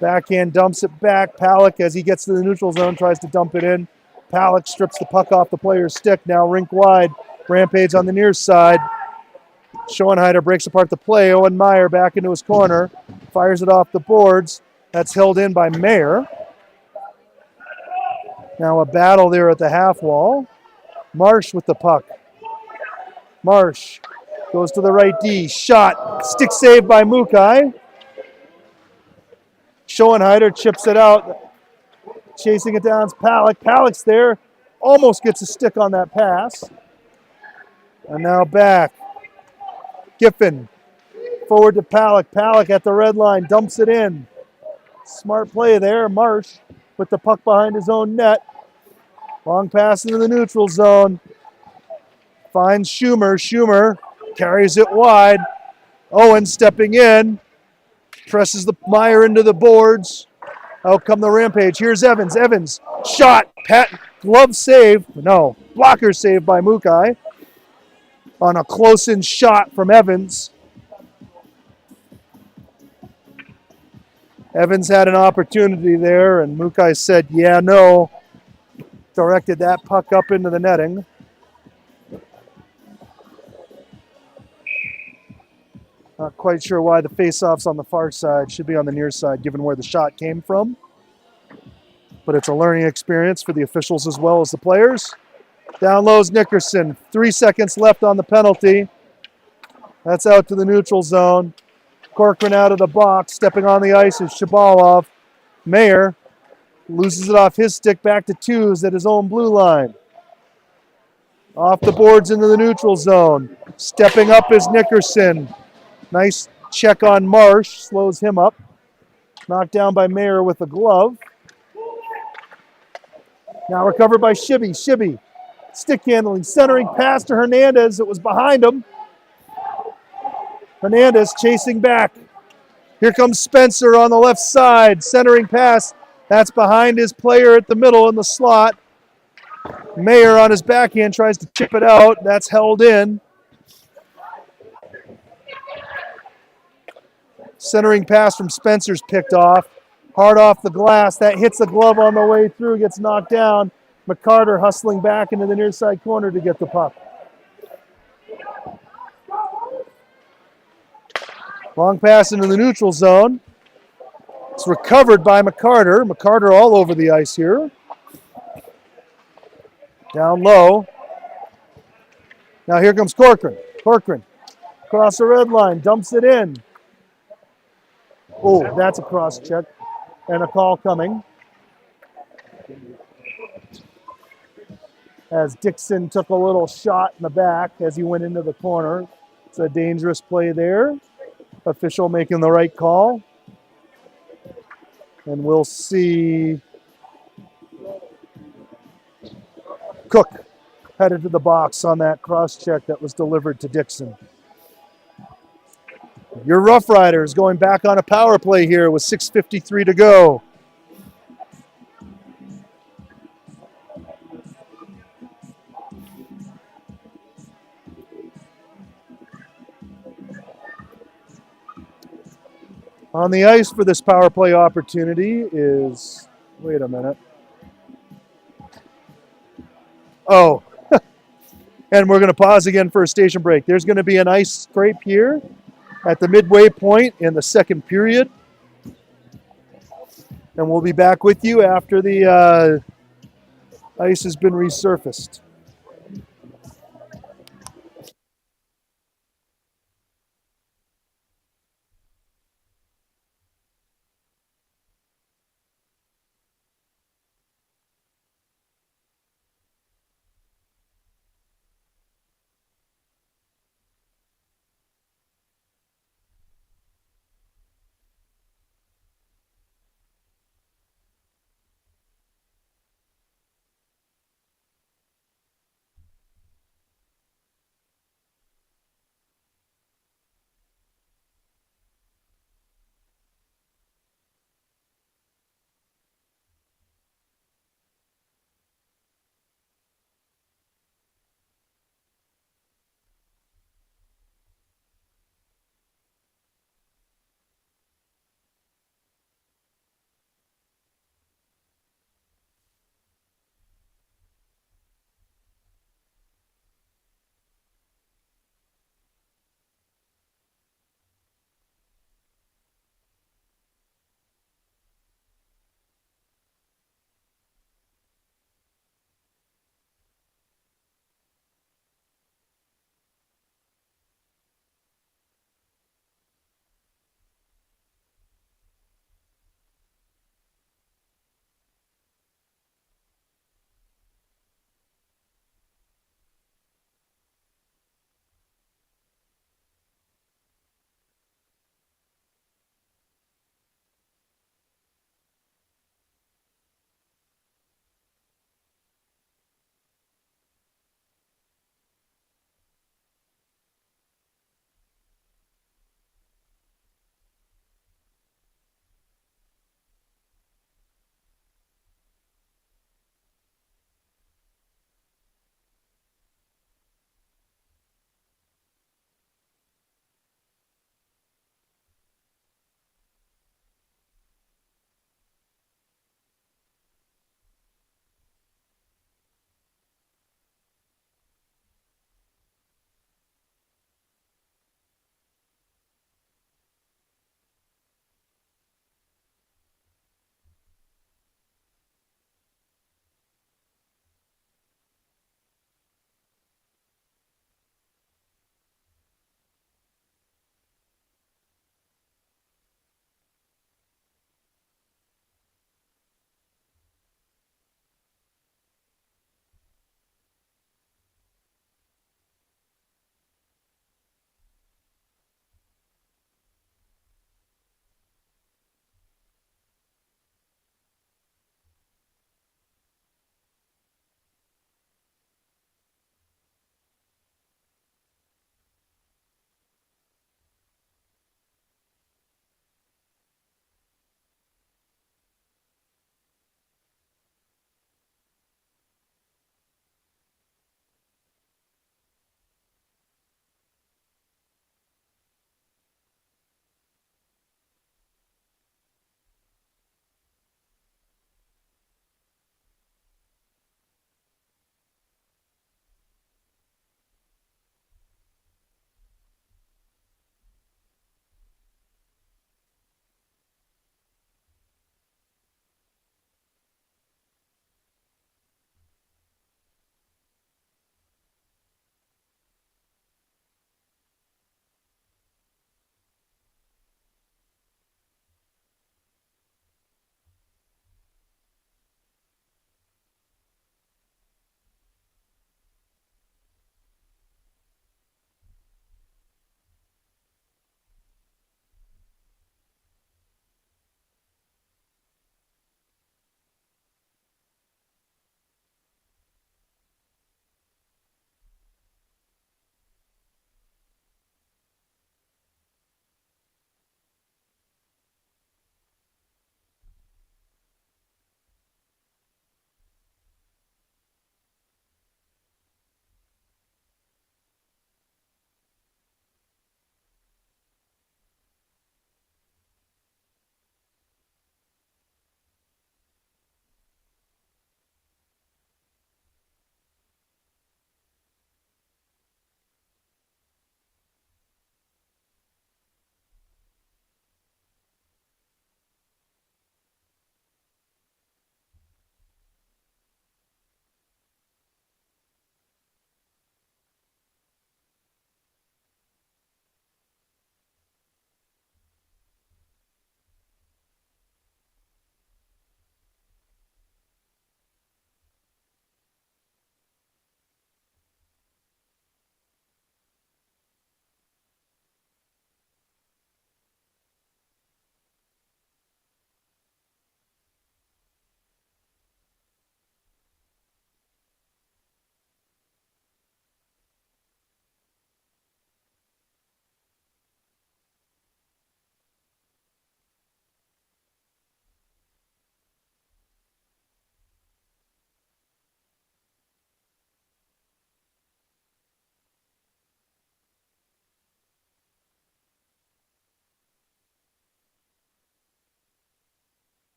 Backhand dumps it back. Palak, as he gets to the neutral zone, tries to dump it in. Palak strips the puck off the player's stick. Now rink wide. Rampage on the near side. Schoenheider breaks apart the play. Owen Meyer back into his corner. Fires it off the boards. That's held in by Mayer. Now a battle there at the half wall. Marsh with the puck. Marsh goes to the right D. Shot. Stick saved by Mukai. Schoenheider chips it out. Chasing it down is Palak. Palak's there. Almost gets a stick on that pass. And now back. Giffen. Forward to Palak. Palak at the red line. Dumps it in. Smart play there. Marsh with the puck behind his own net. Long pass into the neutral zone. finds Schumer. Schumer carries it wide. Owen stepping in. Presses the Meyer into the boards. Out come the Rampage. Here's Evans. Evans, shot. Glove save. No, blocker save by Mukai on a close-in shot from Evans. Evans had an opportunity there, and Mukai said, yeah, no. Directed that puck up into the netting. Not quite sure why the face-off's on the far side. Should be on the near side, given where the shot came from. But it's a learning experience for the officials as well as the players. Down low's Nickerson. 3 seconds left on the penalty. That's out to the neutral zone. Corcoran out of the box. Stepping on the ice is Shabalov. Mayer loses it off his stick back to twos at his own blue line. Off the boards into the neutral zone. Stepping up is Nickerson. Nice check on Marsh. Slows him up. Knocked down by Mayer with a glove. Now recovered by Shibby. Shibby, stick handling, centering pass to Hernandez. It was behind him. Hernandez chasing back. Here comes Spencer on the left side. Centering pass. That's behind his player at the middle in the slot. Mayer on his backhand tries to chip it out. That's held in. Centering pass from Spencer's picked off. Hard off the glass. That hits the glove on the way through. Gets knocked down. McCarter hustling back into the near side corner to get the puck. Long pass into the neutral zone. It's recovered by McCarter. McCarter all over the ice here. Down low. Now here comes Corcoran. Corcoran across the red line. Dumps it in. Oh, that's a cross check. And a call coming. As Dixon took a little shot in the back as he went into the corner. It's a dangerous play there. Official making the right call. And we'll see Cook headed to the box on that cross check that was delivered to Dixon. Your Rough Riders going back on a power play here with 6:53 to go. On the ice for this power play opportunity is, wait a minute. Oh, and we're going to pause again for a station break. There's going to be an ice scrape here at the midway point in the second period. And we'll be back with you after the ice has been resurfaced.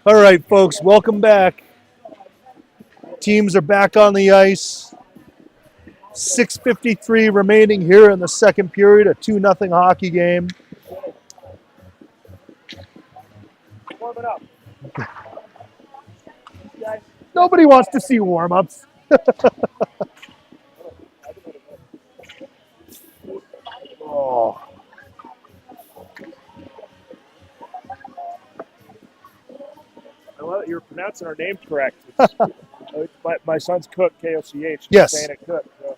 All right, folks, welcome back. Teams are back on the ice. 6:53 remaining here in the second period, a 2-0 hockey game. Warm it up. Nobody wants to see warm-ups. Oh. I love that you're pronouncing our name correct. My son's Cook, K-O-C-H. Yes. Saying it Cook. So.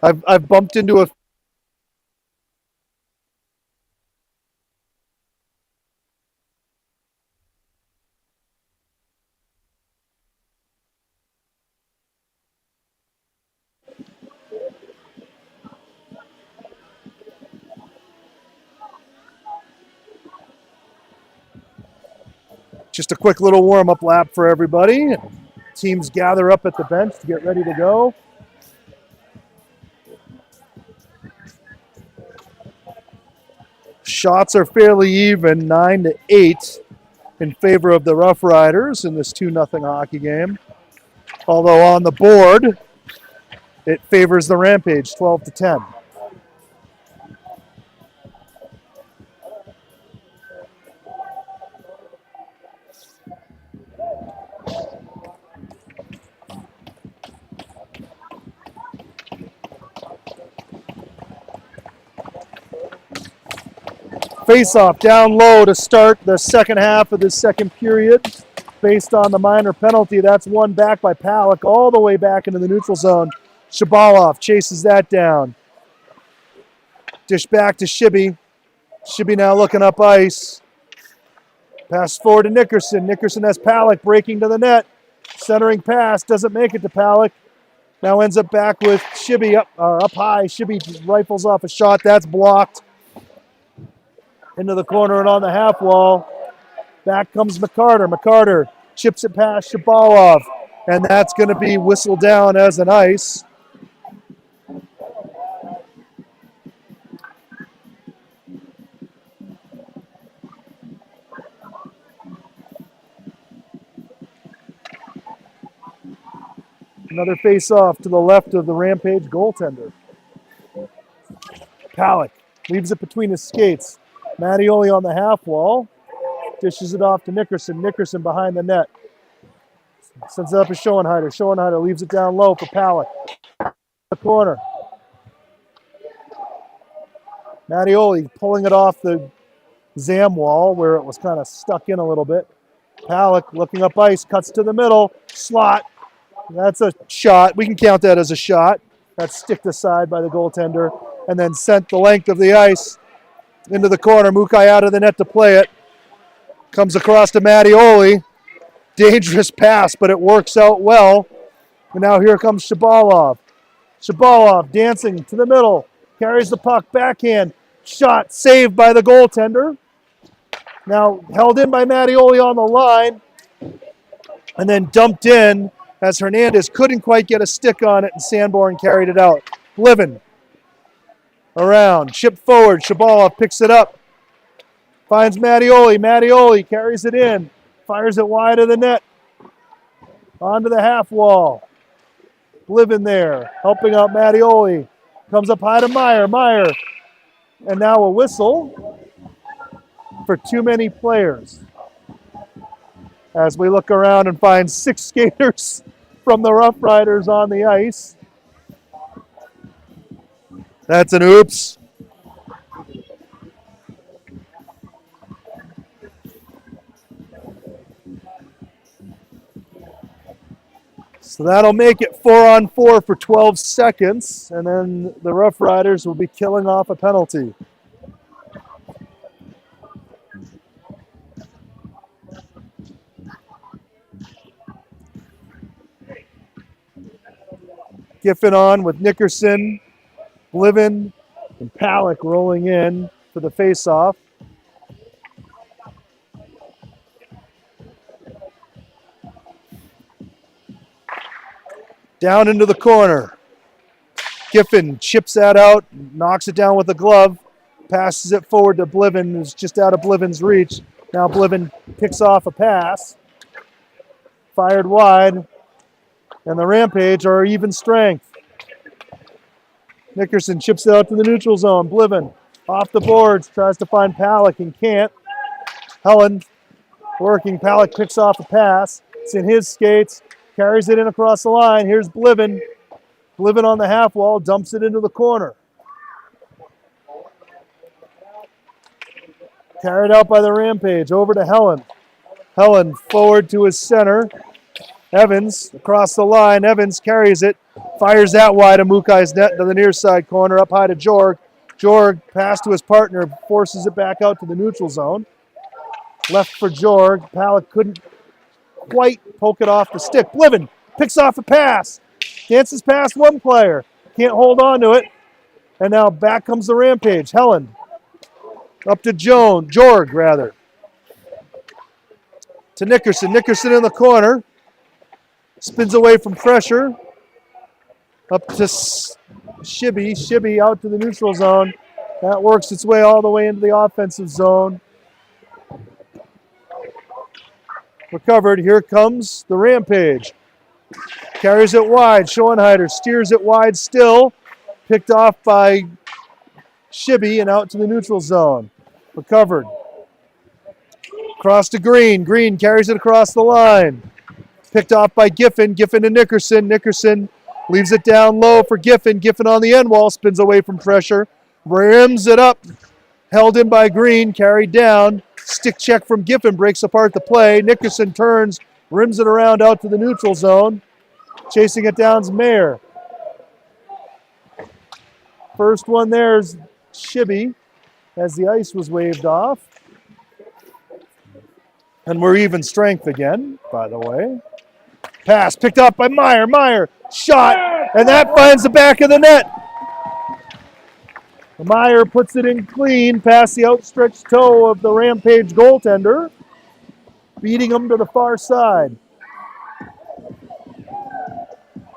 I've bumped into a just a quick little warm-up lap for everybody. Teams gather up at the bench to get ready to go. Shots are fairly even, 9-8 in favor of the Rough Riders in this 2-0 hockey game. Although on the board, it favors the Rampage, 12-10. Face-off down low to start the second half of the second period. Based on the minor penalty, that's won back by Palick all the way back into the neutral zone. Shabalov chases that down. Dish back to Shibby. Shibby now looking up ice. Pass forward to Nickerson. Nickerson has Palick breaking to the net. Centering pass, doesn't make it to Palick. Now ends up back with Shibby up high. Shibby rifles off a shot. That's blocked. Into the corner and on the half wall. Back comes McCarter. McCarter chips it past Shabalov. And that's going to be whistled down as an ice. Another face-off to the left of the Rampage goaltender. Palick leaves it between his skates. Mattioli on the half wall. Dishes it off to Nickerson. Nickerson behind the net. Sends it up to Schoenheider. Schoenheider leaves it down low for Palick. The corner. Mattioli pulling it off the Zam wall where it was kind of stuck in a little bit. Palick looking up ice. Cuts to the middle. Slot. That's a shot. We can count that as a shot. That's sticked aside by the goaltender and then sent the length of the ice into the corner. Mukai out of the net to play it. Comes across to Mattioli. Dangerous pass, but it works out well. And now here comes Shabalov. Shabalov dancing to the middle. Carries the puck, backhand. Shot saved by the goaltender. Now held in by Mattioli on the line. And then dumped in as Hernandez couldn't quite get a stick on it and Sanborn carried it out. Bliven around, chip forward. Shabalov picks it up. Finds Mattioli. Mattioli carries it in. Fires it wide of the net. Onto the half wall. Bliven there, helping out Mattioli. Comes up high to Meyer. Meyer. And now a whistle for too many players. As we look around and find 6 skaters from the Rough Riders on the ice. That's an oops. So that'll make it 4-on-4 for 12 seconds, and then the Rough Riders will be killing off a penalty. Giffen on with Nickerson, Bliven, and Palick rolling in for the face-off. Down into the corner. Giffen chips that out, knocks it down with a glove, passes it forward to Bliven, who's just out of Bliven's reach. Now Bliven picks off a pass. fired wide, and the Rampage are even strength. Nickerson chips it out to the neutral zone. Bliven off the boards, tries to find Palick and can't. Helen working. Palick picks off a pass. It's in his skates, carries it in across the line. Here's Bliven. Bliven on the half wall, dumps it into the corner. Carried out by the Rampage, over to Helen. Helen forward to his center. Evans across the line. Evans carries it, fires that wide of Mukai's net to the near side corner, up high to Jorg. Jorg, pass to his partner, forces it back out to the neutral zone. Left for Jorg. Palick couldn't quite poke it off the stick. Bliven picks off a pass, dances past one player, can't hold on to it, and now back comes the Rampage. Helen up to Jorg rather. To Nickerson. Nickerson in the corner. Spins away from pressure. Up to Shibby. Shibby out to the neutral zone. That works its way all the way into the offensive zone. Recovered. Here comes the Rampage. Carries it wide. Schoenheider steers it wide still. Picked off by Shibby and out to the neutral zone. Recovered. Cross to Green. Green carries it across the line. Picked off by Giffen. Giffen to Nickerson. Nickerson leaves it down low for Giffen. Giffen on the end wall. Spins away from pressure. Rims it up. Held in by Green. Carried down. Stick check from Giffen. Breaks apart the play. Nickerson turns. Rims it around out to the neutral zone. Chasing it down's Mayer. First one there's Shibby as the ice was waved off. And we're even strength again, by the way. Pass picked up by Meyer. Meyer shot, and that finds the back of the net. Meyer puts it in clean past the outstretched toe of the Rampage goaltender, beating him to the far side.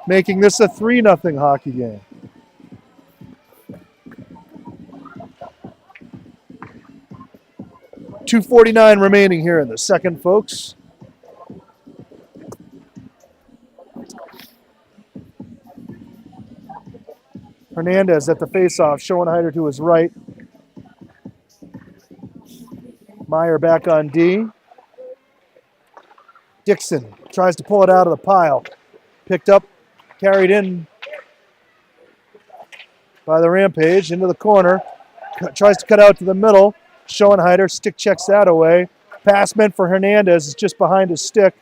Making this a 3-0 hockey game. .249 remaining here in the second, folks. Hernandez at the faceoff, Schoenheider to his right. Meyer back on D. Dixon tries to pull it out of the pile. Picked up, carried in by the Rampage into the corner. Tries to cut out to the middle. Schoenheider stick checks that away. Pass meant for Hernandez is just behind his stick.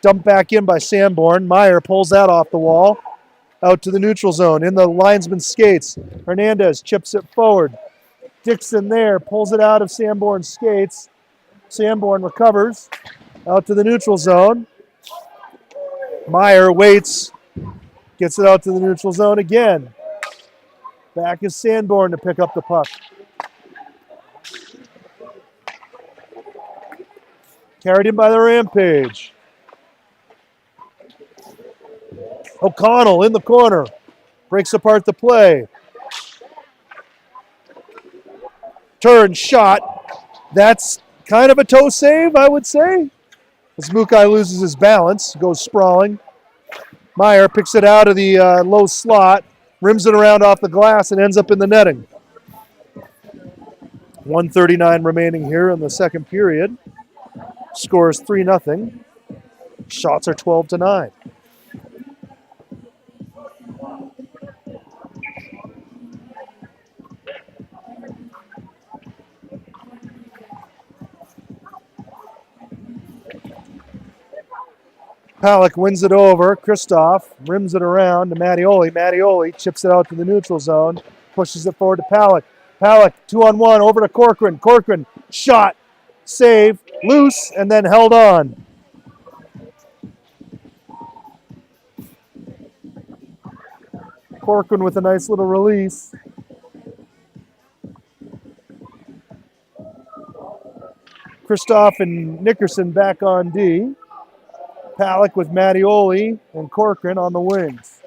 Dumped back in by Sanborn. Meyer pulls that off the wall. Out to the neutral zone. In the linesman's skates. Hernandez chips it forward. Dixon there. Pulls it out of Sanborn's skates. Sanborn recovers. Out to the neutral zone. Meyer waits. Gets it out to the neutral zone again. Back is Sanborn to pick up the puck. Carried in by the Rampage. O'Connell in the corner. Breaks apart the play. Turn, shot. That's kind of a toe save, I would say. As Mukai loses his balance, goes sprawling. Meyer picks it out of the low slot, rims it around off the glass, and ends up in the netting. 1:39 remaining here in the second period. Score is 3-0. Shots are 12-9. Palick wins it over. Kristoff rims it around to Mattioli. Mattioli chips it out to the neutral zone. Pushes it forward to Palick. Palick 2-on-1 over to Corcoran. Corcoran shot. Save, loose, and then held on. Corcoran with a nice little release. Kristoff and Nickerson back on D. Palick with Mattioli and Corcoran on the wings.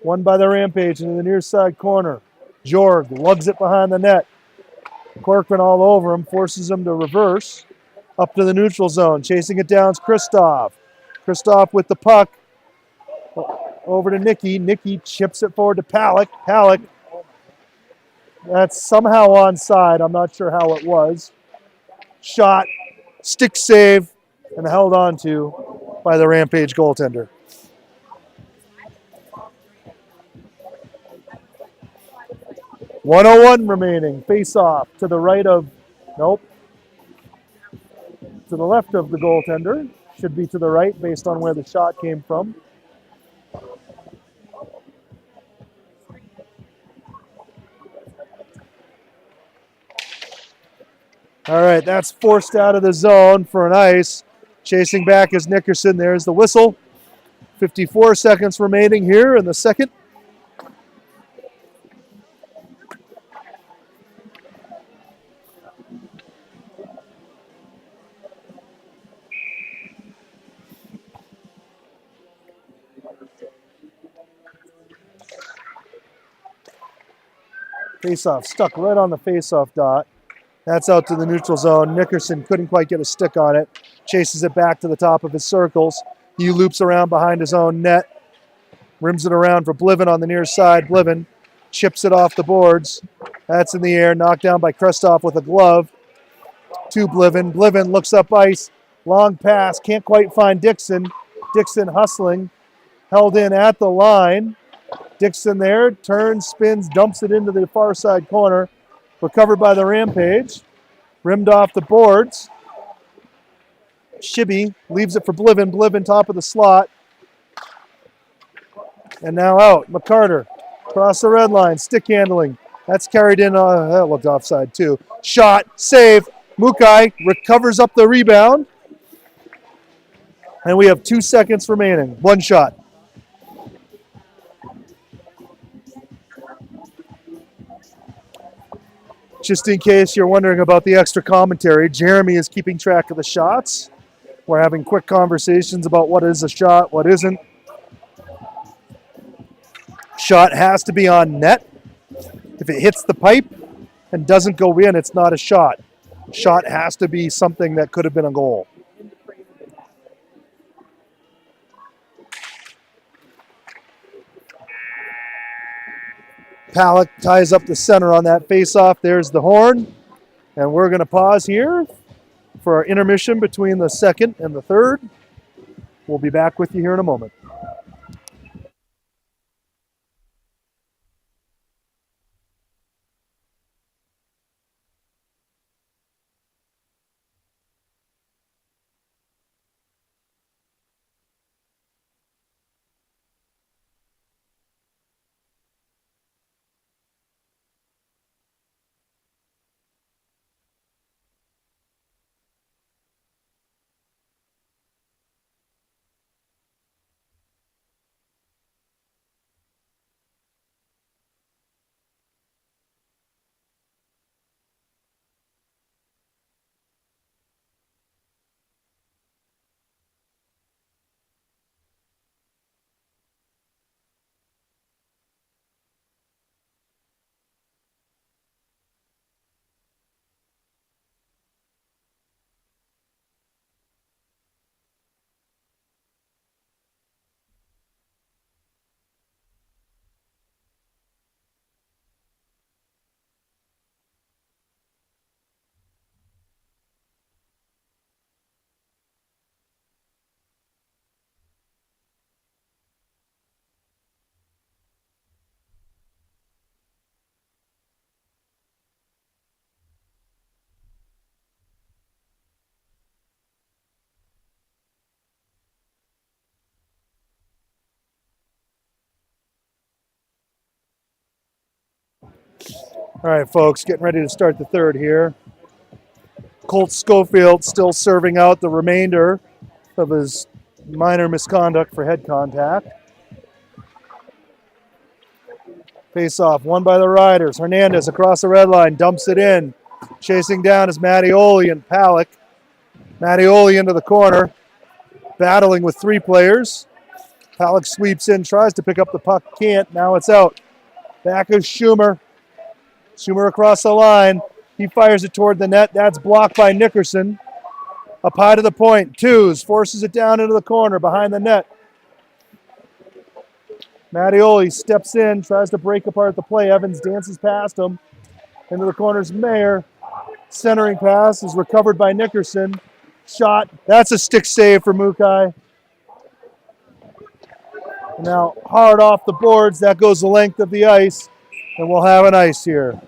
Won by the Rampage into the near side corner. Jorg lugs it behind the net. Corcoran all over him, forces him to reverse. Up to the neutral zone. Chasing it down is Kristoff. Kristoff with the puck. Over to Nicky. Nicky chips it forward to Palak. Palak. That's somehow onside. I'm not sure how it was. Shot, stick save, and held on to by the Rampage goaltender. .101 remaining. Face off to the right of, nope. To the left of the goaltender. Should be to the right based on where the shot came from. All right, that's forced out of the zone for an ice. Chasing back is Nickerson. There's the whistle. 54 seconds remaining here in the second. Face-off stuck right on the face-off dot. That's out to the neutral zone. Nickerson couldn't quite get a stick on it. Chases it back to the top of his circles. He loops around behind his own net. Rims it around for Bliven on the near side. Bliven chips it off the boards. That's in the air. Knocked down by Kristoff with a glove. To Bliven. Bliven looks up ice. Long pass. Can't quite find Dixon. Dixon hustling. Held in at the line. Dixon there. Turns, spins, dumps it into the far side corner. Recovered by the Rampage. Rimmed off the boards. Shibby leaves it for Bliven. Bliven top of the slot. And now out. McCarter across the red line. Stick handling. That's carried in. That looked offside too. Shot. Save. Mukai recovers up the rebound. And we have 2 seconds remaining. One shot. Just in case you're wondering about the extra commentary, Jeremy is keeping track of the shots. We're having quick conversations about what is a shot, what isn't. Shot has to be on net. If it hits the pipe and doesn't go in, it's not a shot. Shot has to be something that could have been a goal. Palak ties up the center on that face-off. There's the horn. And we're going to pause here for our intermission between the second and the third. We'll be back with you here in a moment. All right, folks, getting ready to start the third here. Colt Schofield still serving out the remainder of his minor misconduct for head contact. Face-off, won by the Riders. Hernandez across the red line, dumps it in. Chasing down is Mattioli and Palak. Mattioli into the corner, battling with three players. Palak sweeps in, tries to pick up the puck, can't. Now it's out. Back is Schumer. Schumer across the line. He fires it toward the net. That's blocked by Nickerson. Up high to the point. Twos. Forces it down into the corner behind the net. Mattioli steps in, tries to break apart the play. Evans dances past him. Into the corner's Mayer. Centering pass is recovered by Nickerson. Shot. That's a stick save for Mukai. Now hard off the boards. That goes the length of the ice. And we'll have an ice here.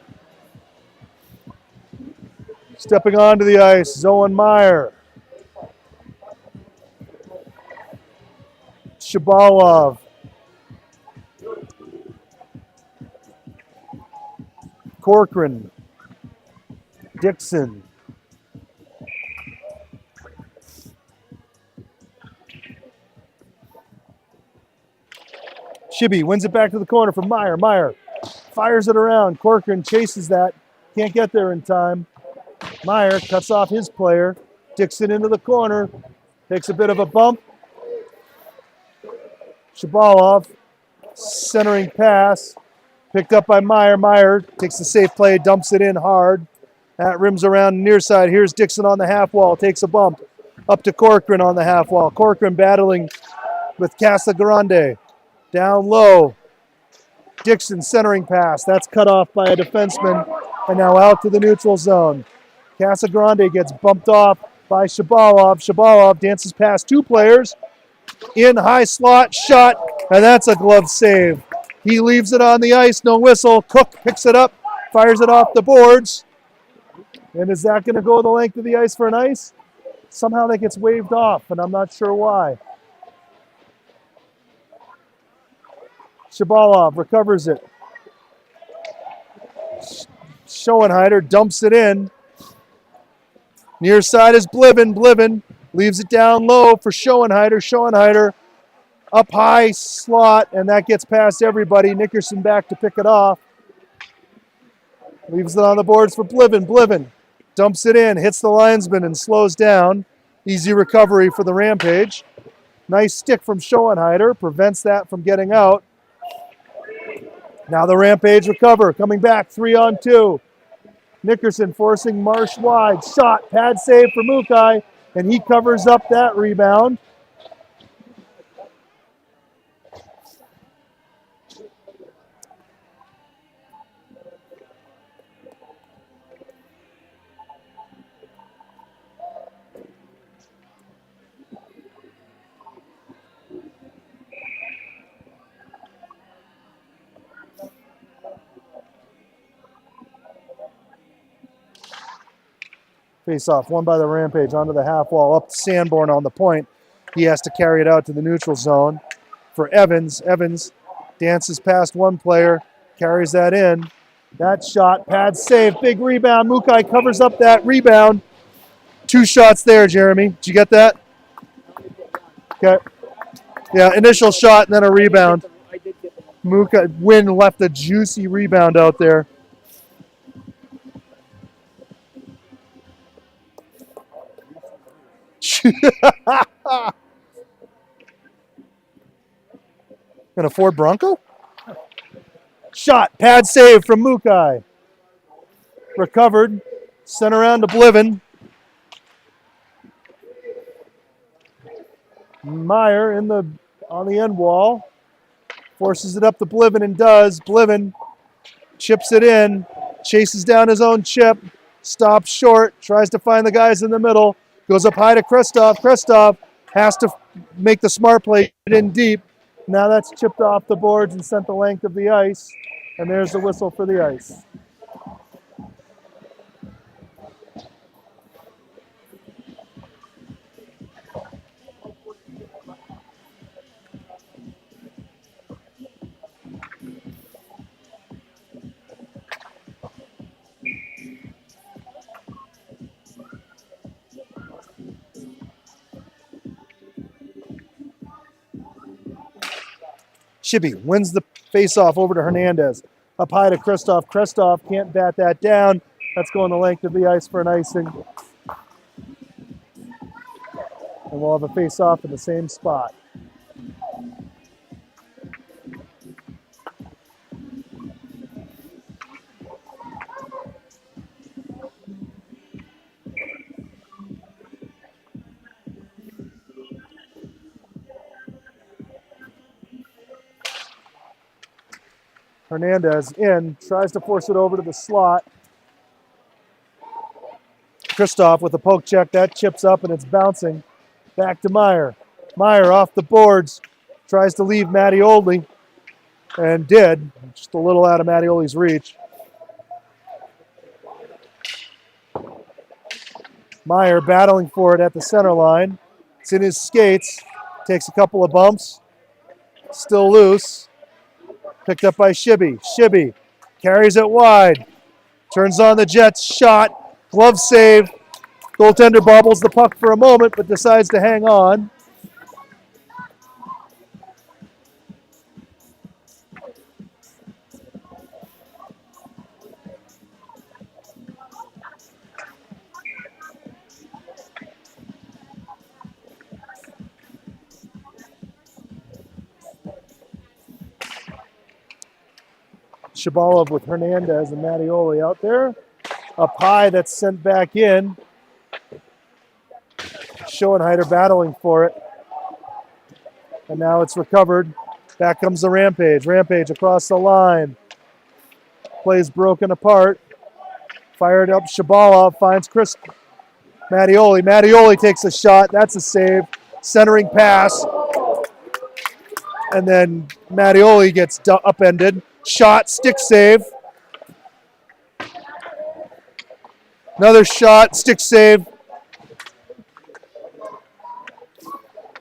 Stepping onto the ice, Zoen Meyer. Shabalov. Corcoran. Dixon. Shibby wins it back to the corner for Meyer. Meyer fires it around. Corcoran chases that. Can't get there in time. Meyer cuts off his player. Dixon into the corner. Takes a bit of a bump. Shabalov, centering pass. Picked up by Meyer. Meyer takes the safe play, dumps it in hard. That rims around near side. Here's Dixon on the half wall. Takes a bump. Up to Corcoran on the half wall. Corcoran battling with Casagrande. Down low. Dixon centering pass. That's cut off by a defenseman. And now out to the neutral zone. Casagrande gets bumped off by Shabalov. Shabalov dances past two players. In high slot, shot, and that's a glove save. He leaves it on the ice, no whistle. Cook picks it up, fires it off the boards. And is that going to go the length of the ice for an ice? Somehow that gets waved off, and I'm not sure why. Shabalov recovers it. Schoenheider dumps it in. Near side is Bliven. Bliven leaves it down low for Schoenheider. Schoenheider up high slot, and that gets past everybody. Nickerson back to pick it off. Leaves it on the boards for Bliven. Bliven dumps it in, hits the linesman and slows down. Easy recovery for the Rampage. Nice stick from Schoenheider, prevents that from getting out. Now the Rampage recover, coming back 3-on-2. Nickerson forcing Marsh wide. Shot, pad save for Mukai, and he covers up that rebound. Face off, won by the Rampage, onto the half wall, up to Sanborn on the point. He has to carry it out to the neutral zone for Evans. Evans dances past one player, carries that in. That shot, pad save, big rebound. Mukai covers up that rebound. Two shots there, Jeremy. Did you get that? Okay. Yeah, initial shot and then a rebound. Mukai, Wynn left a juicy rebound out there. And a Ford Bronco? Shot, pad save from Mukai. Recovered, sent around to Bliven. Meyer on the end wall. Forces it up to Bliven and does. Bliven chips it in, chases down his own chip, stops short, tries to find the guys in the middle, goes up high to Krestov. Krestov has to make the smart play, get in deep. Now that's chipped off the boards and sent the length of the ice, and there's the whistle for the ice. Shibby wins the faceoff over to Hernandez. Up high to Krestov. Krestov can't bat that down. That's going the length of the ice for an icing. And we'll have a faceoff in the same spot. Hernandez in, tries to force it over to the slot. Kristoff with a poke check, that chips up and it's bouncing. Back to Meyer. Meyer off the boards, tries to leave Mattioli, and did, just a little out of Mattioli's reach. Meyer battling for it at the center line. It's in his skates, takes a couple of bumps, still loose. Picked up by Shibby. Shibby carries it wide, turns on the Jets, shot, glove save. Goaltender bobbles the puck for a moment, but decides to hang on. Shabalov with Hernandez and Mattioli out there. Up high, that's sent back in. Schoenheider battling for it. And now it's recovered. Back comes the Rampage. Rampage across the line. Plays broken apart. Fired up, Shabalov finds Chris Mattioli. Mattioli takes a shot. That's a save. Centering pass. And then Mattioli gets upended. Shot, stick save. Another shot, stick save.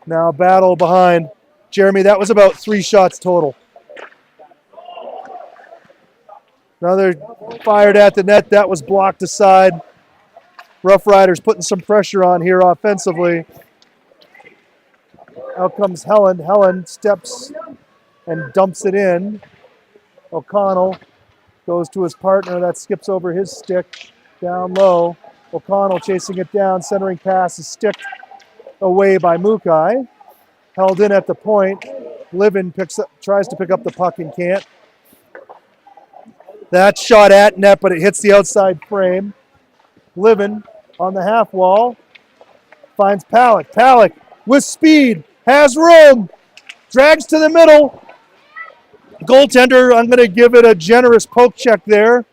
Now battle behind. Jeremy, that was about 3 shots total. Another fired at the net. That was blocked aside. Rough Riders putting some pressure on here offensively. Out comes Helen. Helen steps and dumps it in. O'Connell goes to his partner. That skips over his stick. Down low. O'Connell chasing it down. Centering pass is sticked away by Mukai. Held in at the point. Livin tries to pick up the puck and can't. That shot at net, but it hits the outside frame. Livin on the half wall. Finds Palick. Palick with speed. Has room. Drags to the middle. Goaltender, I'm going to give it a generous poke check there.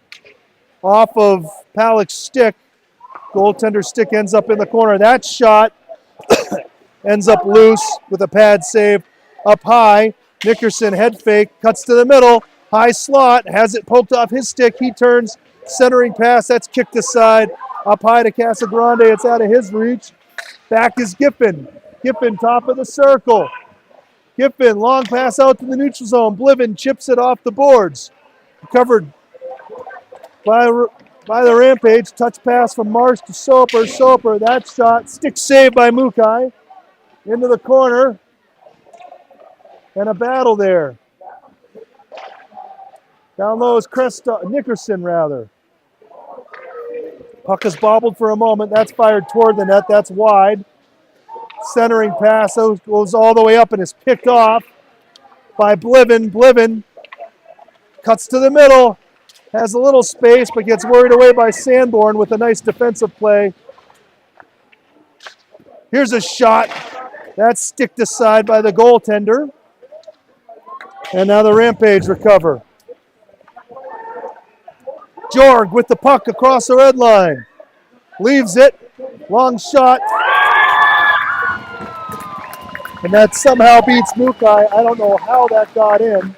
Off of Palick's stick. Goaltender stick ends up in the corner. That shot ends up loose with a pad save. Up high, Nickerson head fake, cuts to the middle. High slot, has it poked off his stick. He turns, centering pass, that's kicked aside. Up high to Casagrande, it's out of his reach. Back is Giffen. Giffen, top of the circle. Giffen, long pass out to the neutral zone. Blivin chips it off the boards. Covered by the Rampage. Touch pass from Marsh to Soper. Soper, that shot. Stick save by Mukai. Into the corner. And a battle there. Down low is Nickerson, rather. Puck is bobbled for a moment. That's fired toward the net. That's wide. Centering pass goes all the way up and is picked off by Blivin. Blivin cuts to the middle. Has a little space, but gets worried away by Sanborn with a nice defensive play. Here's a shot. That's sticked aside by the goaltender. And now the Rampage recover. Jorg with the puck across the red line. Leaves it. Long shot. And that somehow beats Mukai. I don't know how that got in.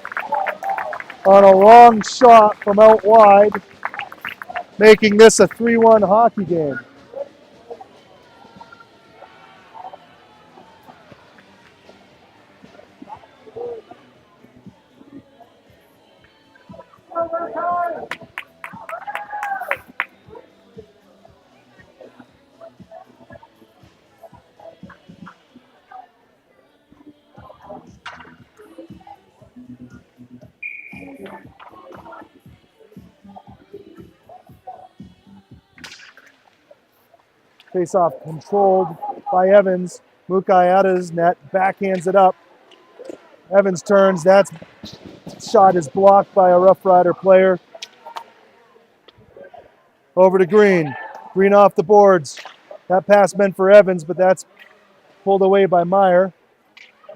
On a long shot from out wide, making this a 3-1 hockey game. Face-off controlled by Evans. Mukai out of his net, backhands it up. Evans turns, that shot is blocked by a Rough Rider player. Over to Green. Green off the boards. That pass meant for Evans, but that's pulled away by Meyer.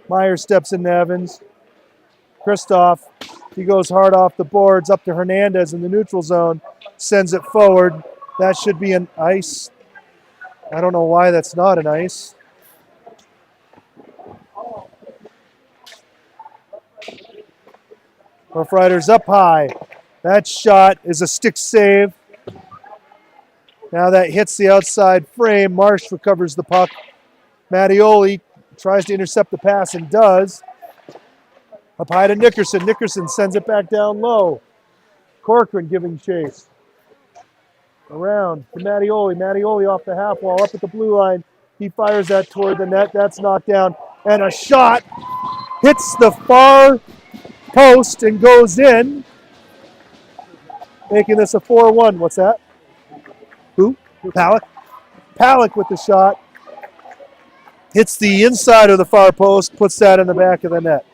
Meyer steps into Evans. Kristoff He goes hard off the boards up to Hernandez in the neutral zone, sends it forward. That should be an ice. I don't know why that's not an ice. Rough Riders up high. That shot is a stick save. Now that hits the outside frame. Marsh recovers the puck. Mattioli tries to intercept the pass and does. Up high to Nickerson. Nickerson sends it back down low. Corcoran giving chase. Around to Mattioli. Mattioli off the half wall, up at the blue line. He fires that toward the net. That's knocked down. And a shot hits the far post and goes in, making this a 4-1. What's that? Who? Palak. Palak with the shot. Hits the inside of the far post, puts that in the back of the net.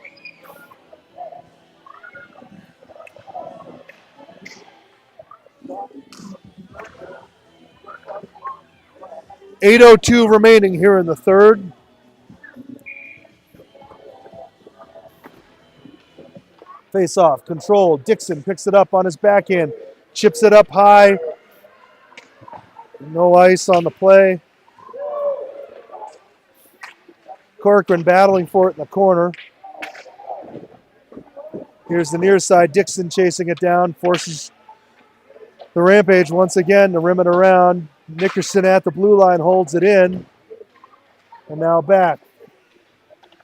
.802 remaining here in the third. Face off, control. Dixon picks it up on his backhand, chips it up high. No ice on the play. Corcoran battling for it in the corner. Here's the near side. Dixon chasing it down, forces the Rampage once again to rim it around. Nickerson at the blue line holds it in. And now back.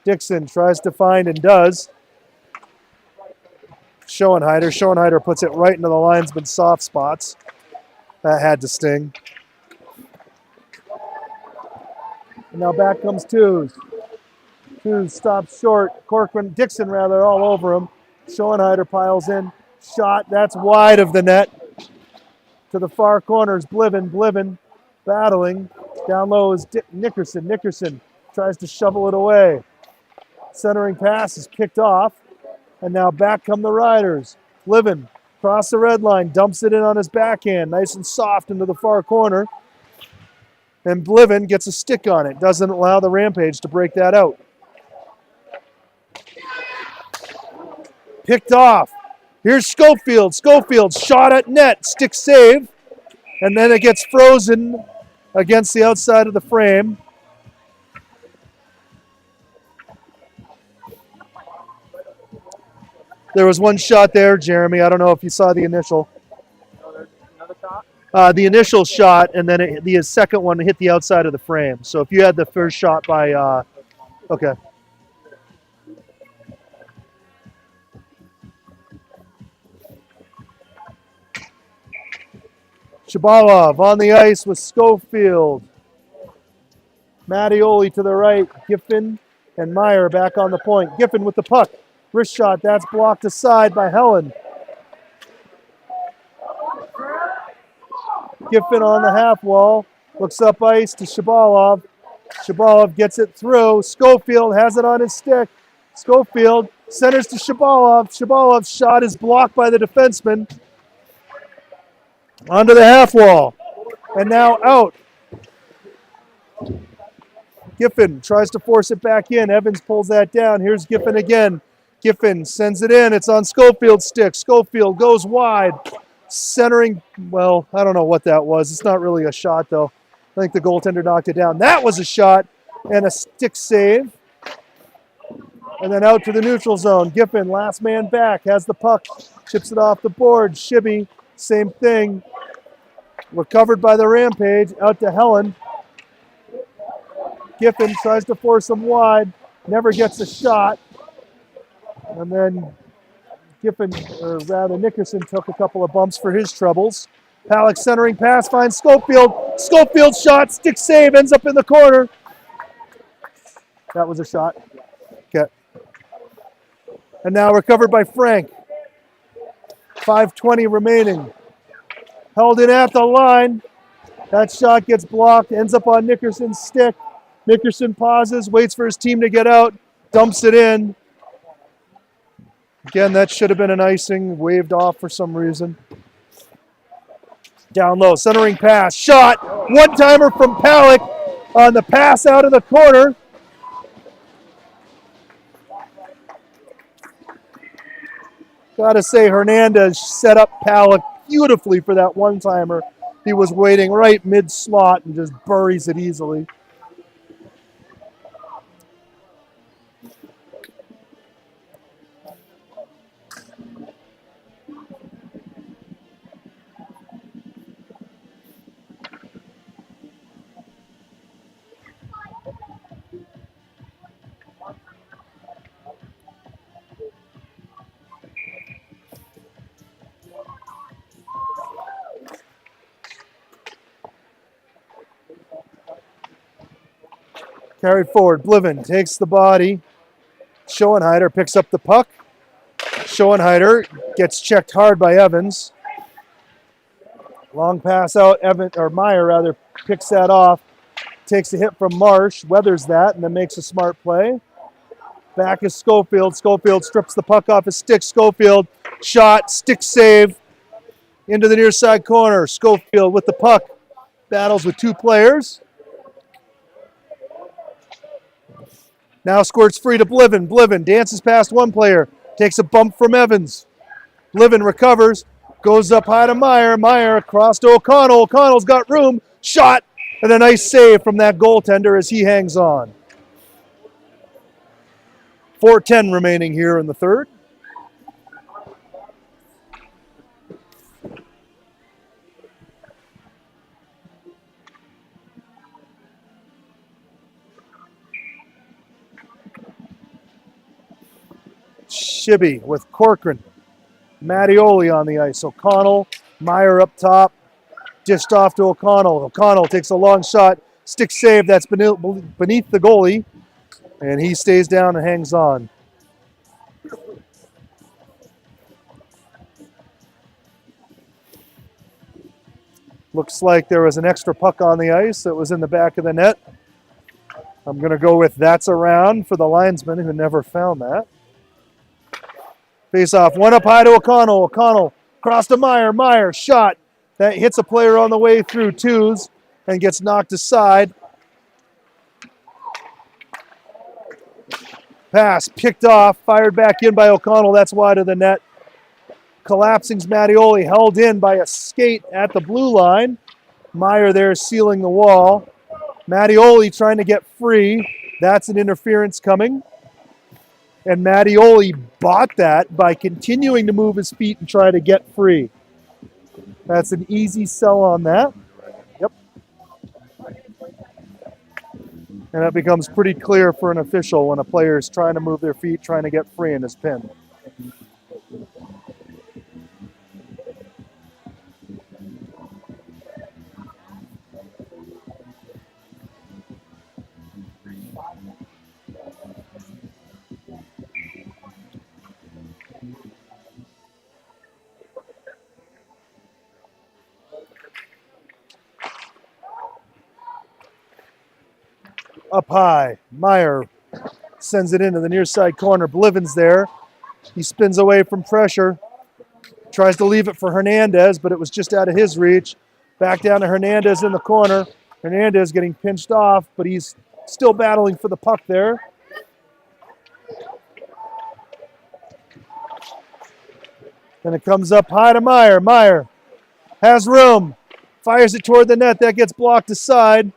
Dixon tries to find and does. Schoenheider. Schoenheider puts it right into the linesman's soft spots. That had to sting. And now back comes Twos. Twos stops short. Corcoran, Dixon rather, all over him. Schoenheider piles in. Shot, that's wide of the net. To the far corners, Bliven battling. Down low is Nickerson. Nickerson tries to shovel it away. Centering pass is picked off. And now back come the Riders. Bliven across the red line, dumps it in on his backhand, nice and soft into the far corner. And Bliven gets a stick on it. Doesn't allow the Rampage to break that out. Picked off. Here's Schofield. Schofield shot at net. Stick save. And then it gets frozen against the outside of the frame. There was one shot there, Jeremy. I don't know if you saw the initial. Another shot? The initial shot, and then the second one hit the outside of the frame. So if you had the first shot by, okay. Shabalov on the ice with Schofield. Mattioli to the right. Giffen and Meyer back on the point. Giffen with the puck. Wrist shot, that's blocked aside by Helen. Giffen on the half wall. Looks up ice to Shabalov. Shabalov gets it through. Schofield has it on his stick. Schofield centers to Shabalov. Shabalov's shot is blocked by the defenseman. Onto the half wall. And now out. Giffen tries to force it back in. Evans pulls that down. Here's Giffen again. Giffen sends it in. It's on Schofield's stick. Schofield goes wide. Centering, well, I don't know what that was. It's not really a shot, though. I think the goaltender knocked it down. That was a shot and a stick save. And then out to the neutral zone. Giffen, last man back, has the puck. Chips it off the board. Shibby, same thing. Recovered by the Rampage. Out to Helen. Giffen tries to force him wide. Never gets a shot. And then Giffen, or rather Nickerson, took a couple of bumps for his troubles. Palak centering pass finds Schofield. Schofield shot, stick save, ends up in the corner. That was a shot. Okay. And now recovered by Frank. 5:20 remaining. Held in at the line. That shot gets blocked, ends up on Nickerson's stick. Nickerson pauses, waits for his team to get out, dumps it in. Again, that should have been an icing, waved off for some reason. Down low, centering pass, shot, one-timer from Palak on the pass out of the corner. Gotta say, Hernandez set up Palick beautifully for that one-timer. He was waiting right mid-slot and just buries it easily. Carried forward. Bliven takes the body. Schoenheider picks up the puck. Schoenheider gets checked hard by Evans. Long pass out. Meyer picks that off. Takes a hit from Marsh, weathers that, and then makes a smart play. Back is Schofield. Schofield strips the puck off his stick. Schofield shot, stick save into the near side corner. Schofield with the puck. Battles with two players. Now squirts free to Bliven. Bliven dances past one player. Takes a bump from Evans. Bliven recovers. Goes up high to Meyer. Meyer across to O'Connell. O'Connell's got room. Shot. And a nice save from that goaltender as he hangs on. 4:10 remaining here in the third. Shibby with Corcoran. Mattioli on the ice. O'Connell, Meyer up top. Dished off to O'Connell. O'Connell takes a long shot. Stick save. That's beneath the goalie. And he stays down and hangs on. Looks like there was an extra puck on the ice that was in the back of the net. I'm going to go with that's around for the linesman who never found that. Face off. One up high to O'Connell. O'Connell cross to Meyer. Meyer shot. That hits a player on the way through twos and gets knocked aside. Pass picked off. Fired back in by O'Connell. That's wide of the net. Collapsing's Mattioli, held in by a skate at the blue line. Meyer there sealing the wall. Mattioli trying to get free. That's an interference coming. And Mattioli bought that by continuing to move his feet and try to get free. That's an easy sell on that. Yep. And that becomes pretty clear for an official when a player is trying to move their feet, trying to get free and is pinned. Up high, Meyer sends it into the near side corner. Bliven's there. He spins away from pressure. Tries to leave it for Hernandez, but it was just out of his reach. Back down to Hernandez in the corner. Hernandez getting pinched off, but he's still battling for the puck there. Then it comes up high to Meyer. Meyer has room. Fires it toward the net. That gets blocked aside.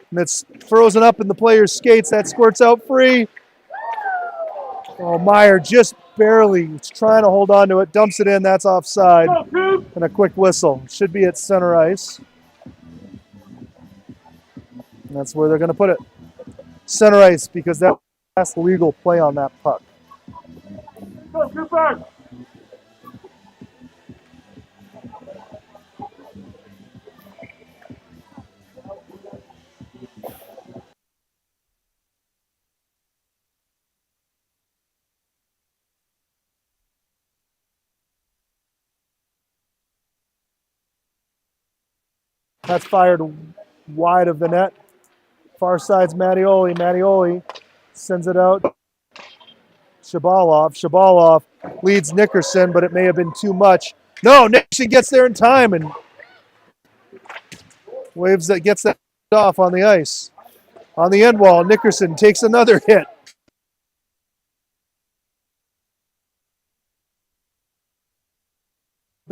And it's frozen up in the player's skates. That squirts out free. Oh, Meyer just barely trying to hold on to it. Dumps it in. That's offside. And a quick whistle. Should be at center ice. And that's where they're going to put it. Center ice, because that last legal play on that puck. Go, Cooper! That's fired wide of the net. Far side's Mattioli. Mattioli sends it out. Shabalov. Shabalov leads Nickerson, but it may have been too much. No, Nickerson gets there in time and gets that off on the ice. On the end wall, Nickerson takes another hit.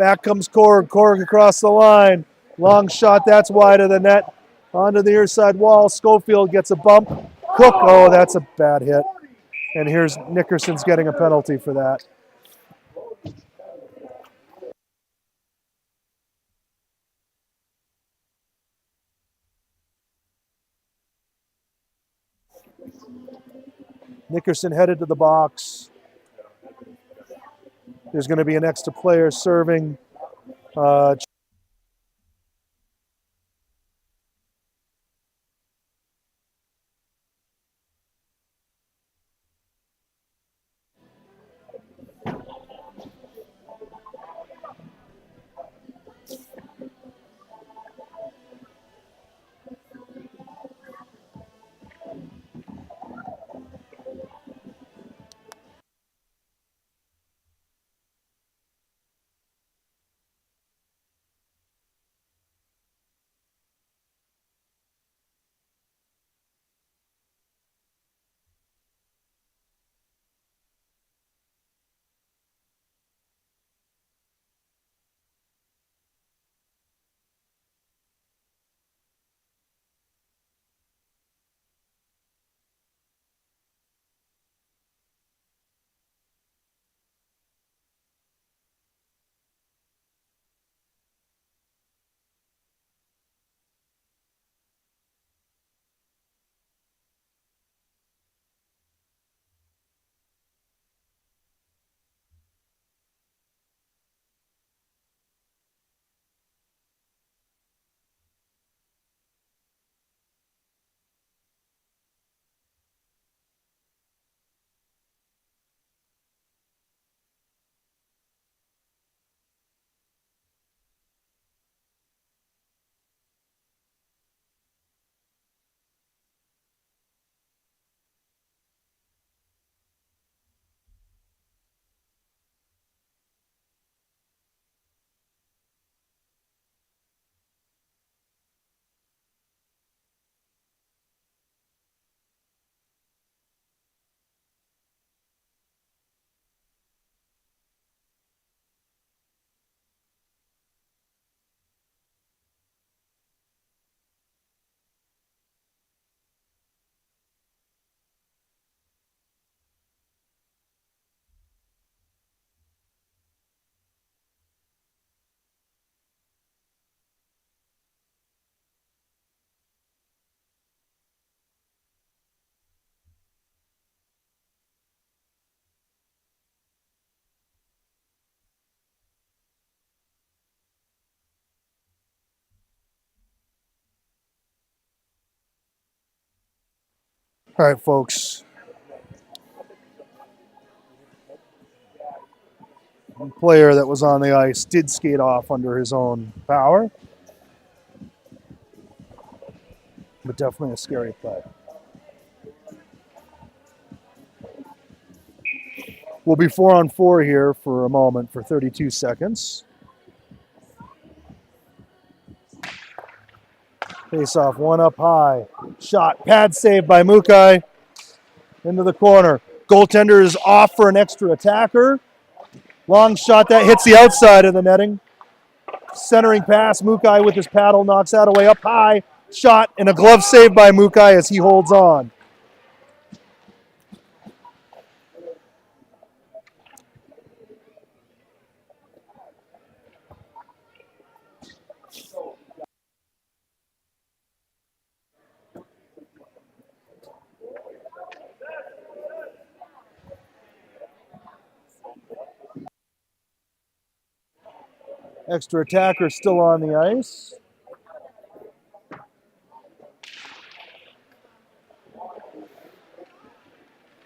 Back comes Korg. Korg across the line. Long shot, that's wide of the net. Onto the near side wall. Schofield gets a bump. Cook, oh, that's a bad hit. And here's Nickerson's getting a penalty for that. Nickerson headed to the box. There's going to be an extra player serving. All right, folks. The player that was on the ice did skate off under his own power, but definitely a scary play. We'll be 4-on-4 here for a moment for 32 seconds. Face off, one up high. Shot, pad save by Mukai. Into the corner. Goaltender is off for an extra attacker. Long shot that hits the outside of the netting. Centering pass, Mukai with his paddle knocks that away up high. Shot and a glove save by Mukai as he holds on. Extra attacker still on the ice.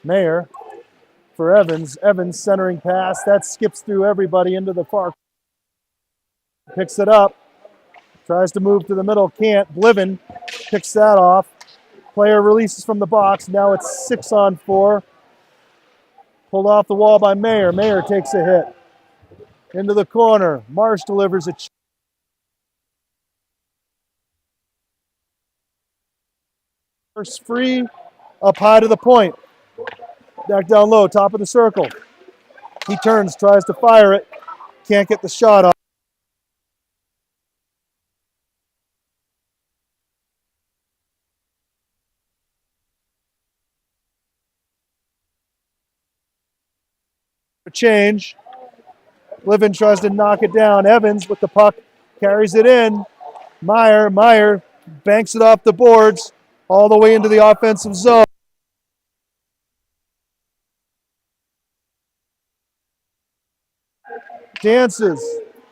Mayer for Evans. Evans centering pass. That skips through everybody into the far. Picks it up. Tries to move to the middle. Can't. Bliven picks that off. Player releases from the box. Now it's 6-on-4. Pulled off the wall by Mayer. Mayer takes a hit. Into the corner. Marsh delivers a first free. Up high to the point. Back down low, top of the circle. He turns, tries to fire it. Can't get the shot off. change. Livin tries to knock it down. Evans with the puck, carries it in. Meyer banks it off the boards all the way into the offensive zone. Dances.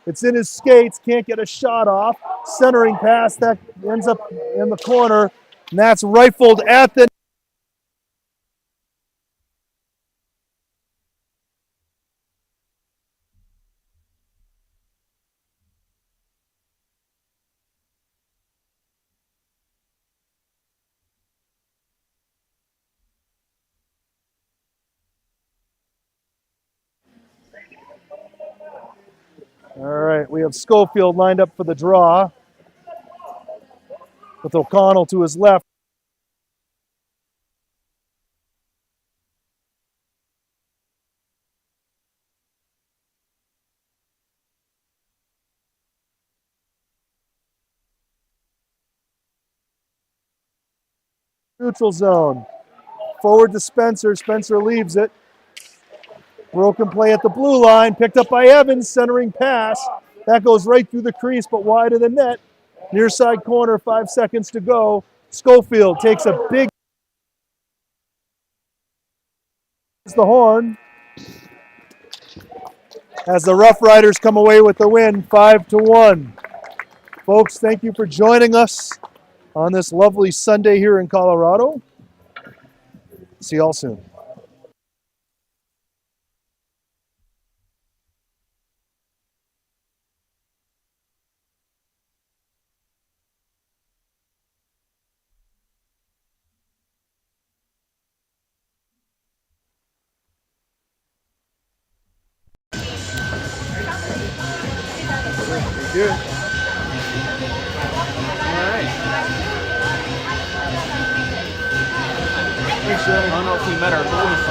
It's in his skates, can't get a shot off. Centering pass that ends up in the corner, and that's rifled at the. All right, we have Schofield lined up for the draw with O'Connell to his left. Neutral zone. Forward to Spencer. Spencer leaves it. Broken play at the blue line. Picked up by Evans. Centering pass. That goes right through the crease, but wide of the net. Near side corner, 5 seconds to go. Schofield takes a big. The horn. As the Rough Riders come away with the win, 5-1. Folks, thank you for joining us on this lovely Sunday here in Colorado. See y'all soon. Thank you. All right. Thanks, Jeremy. I don't know if we met our goalie friend.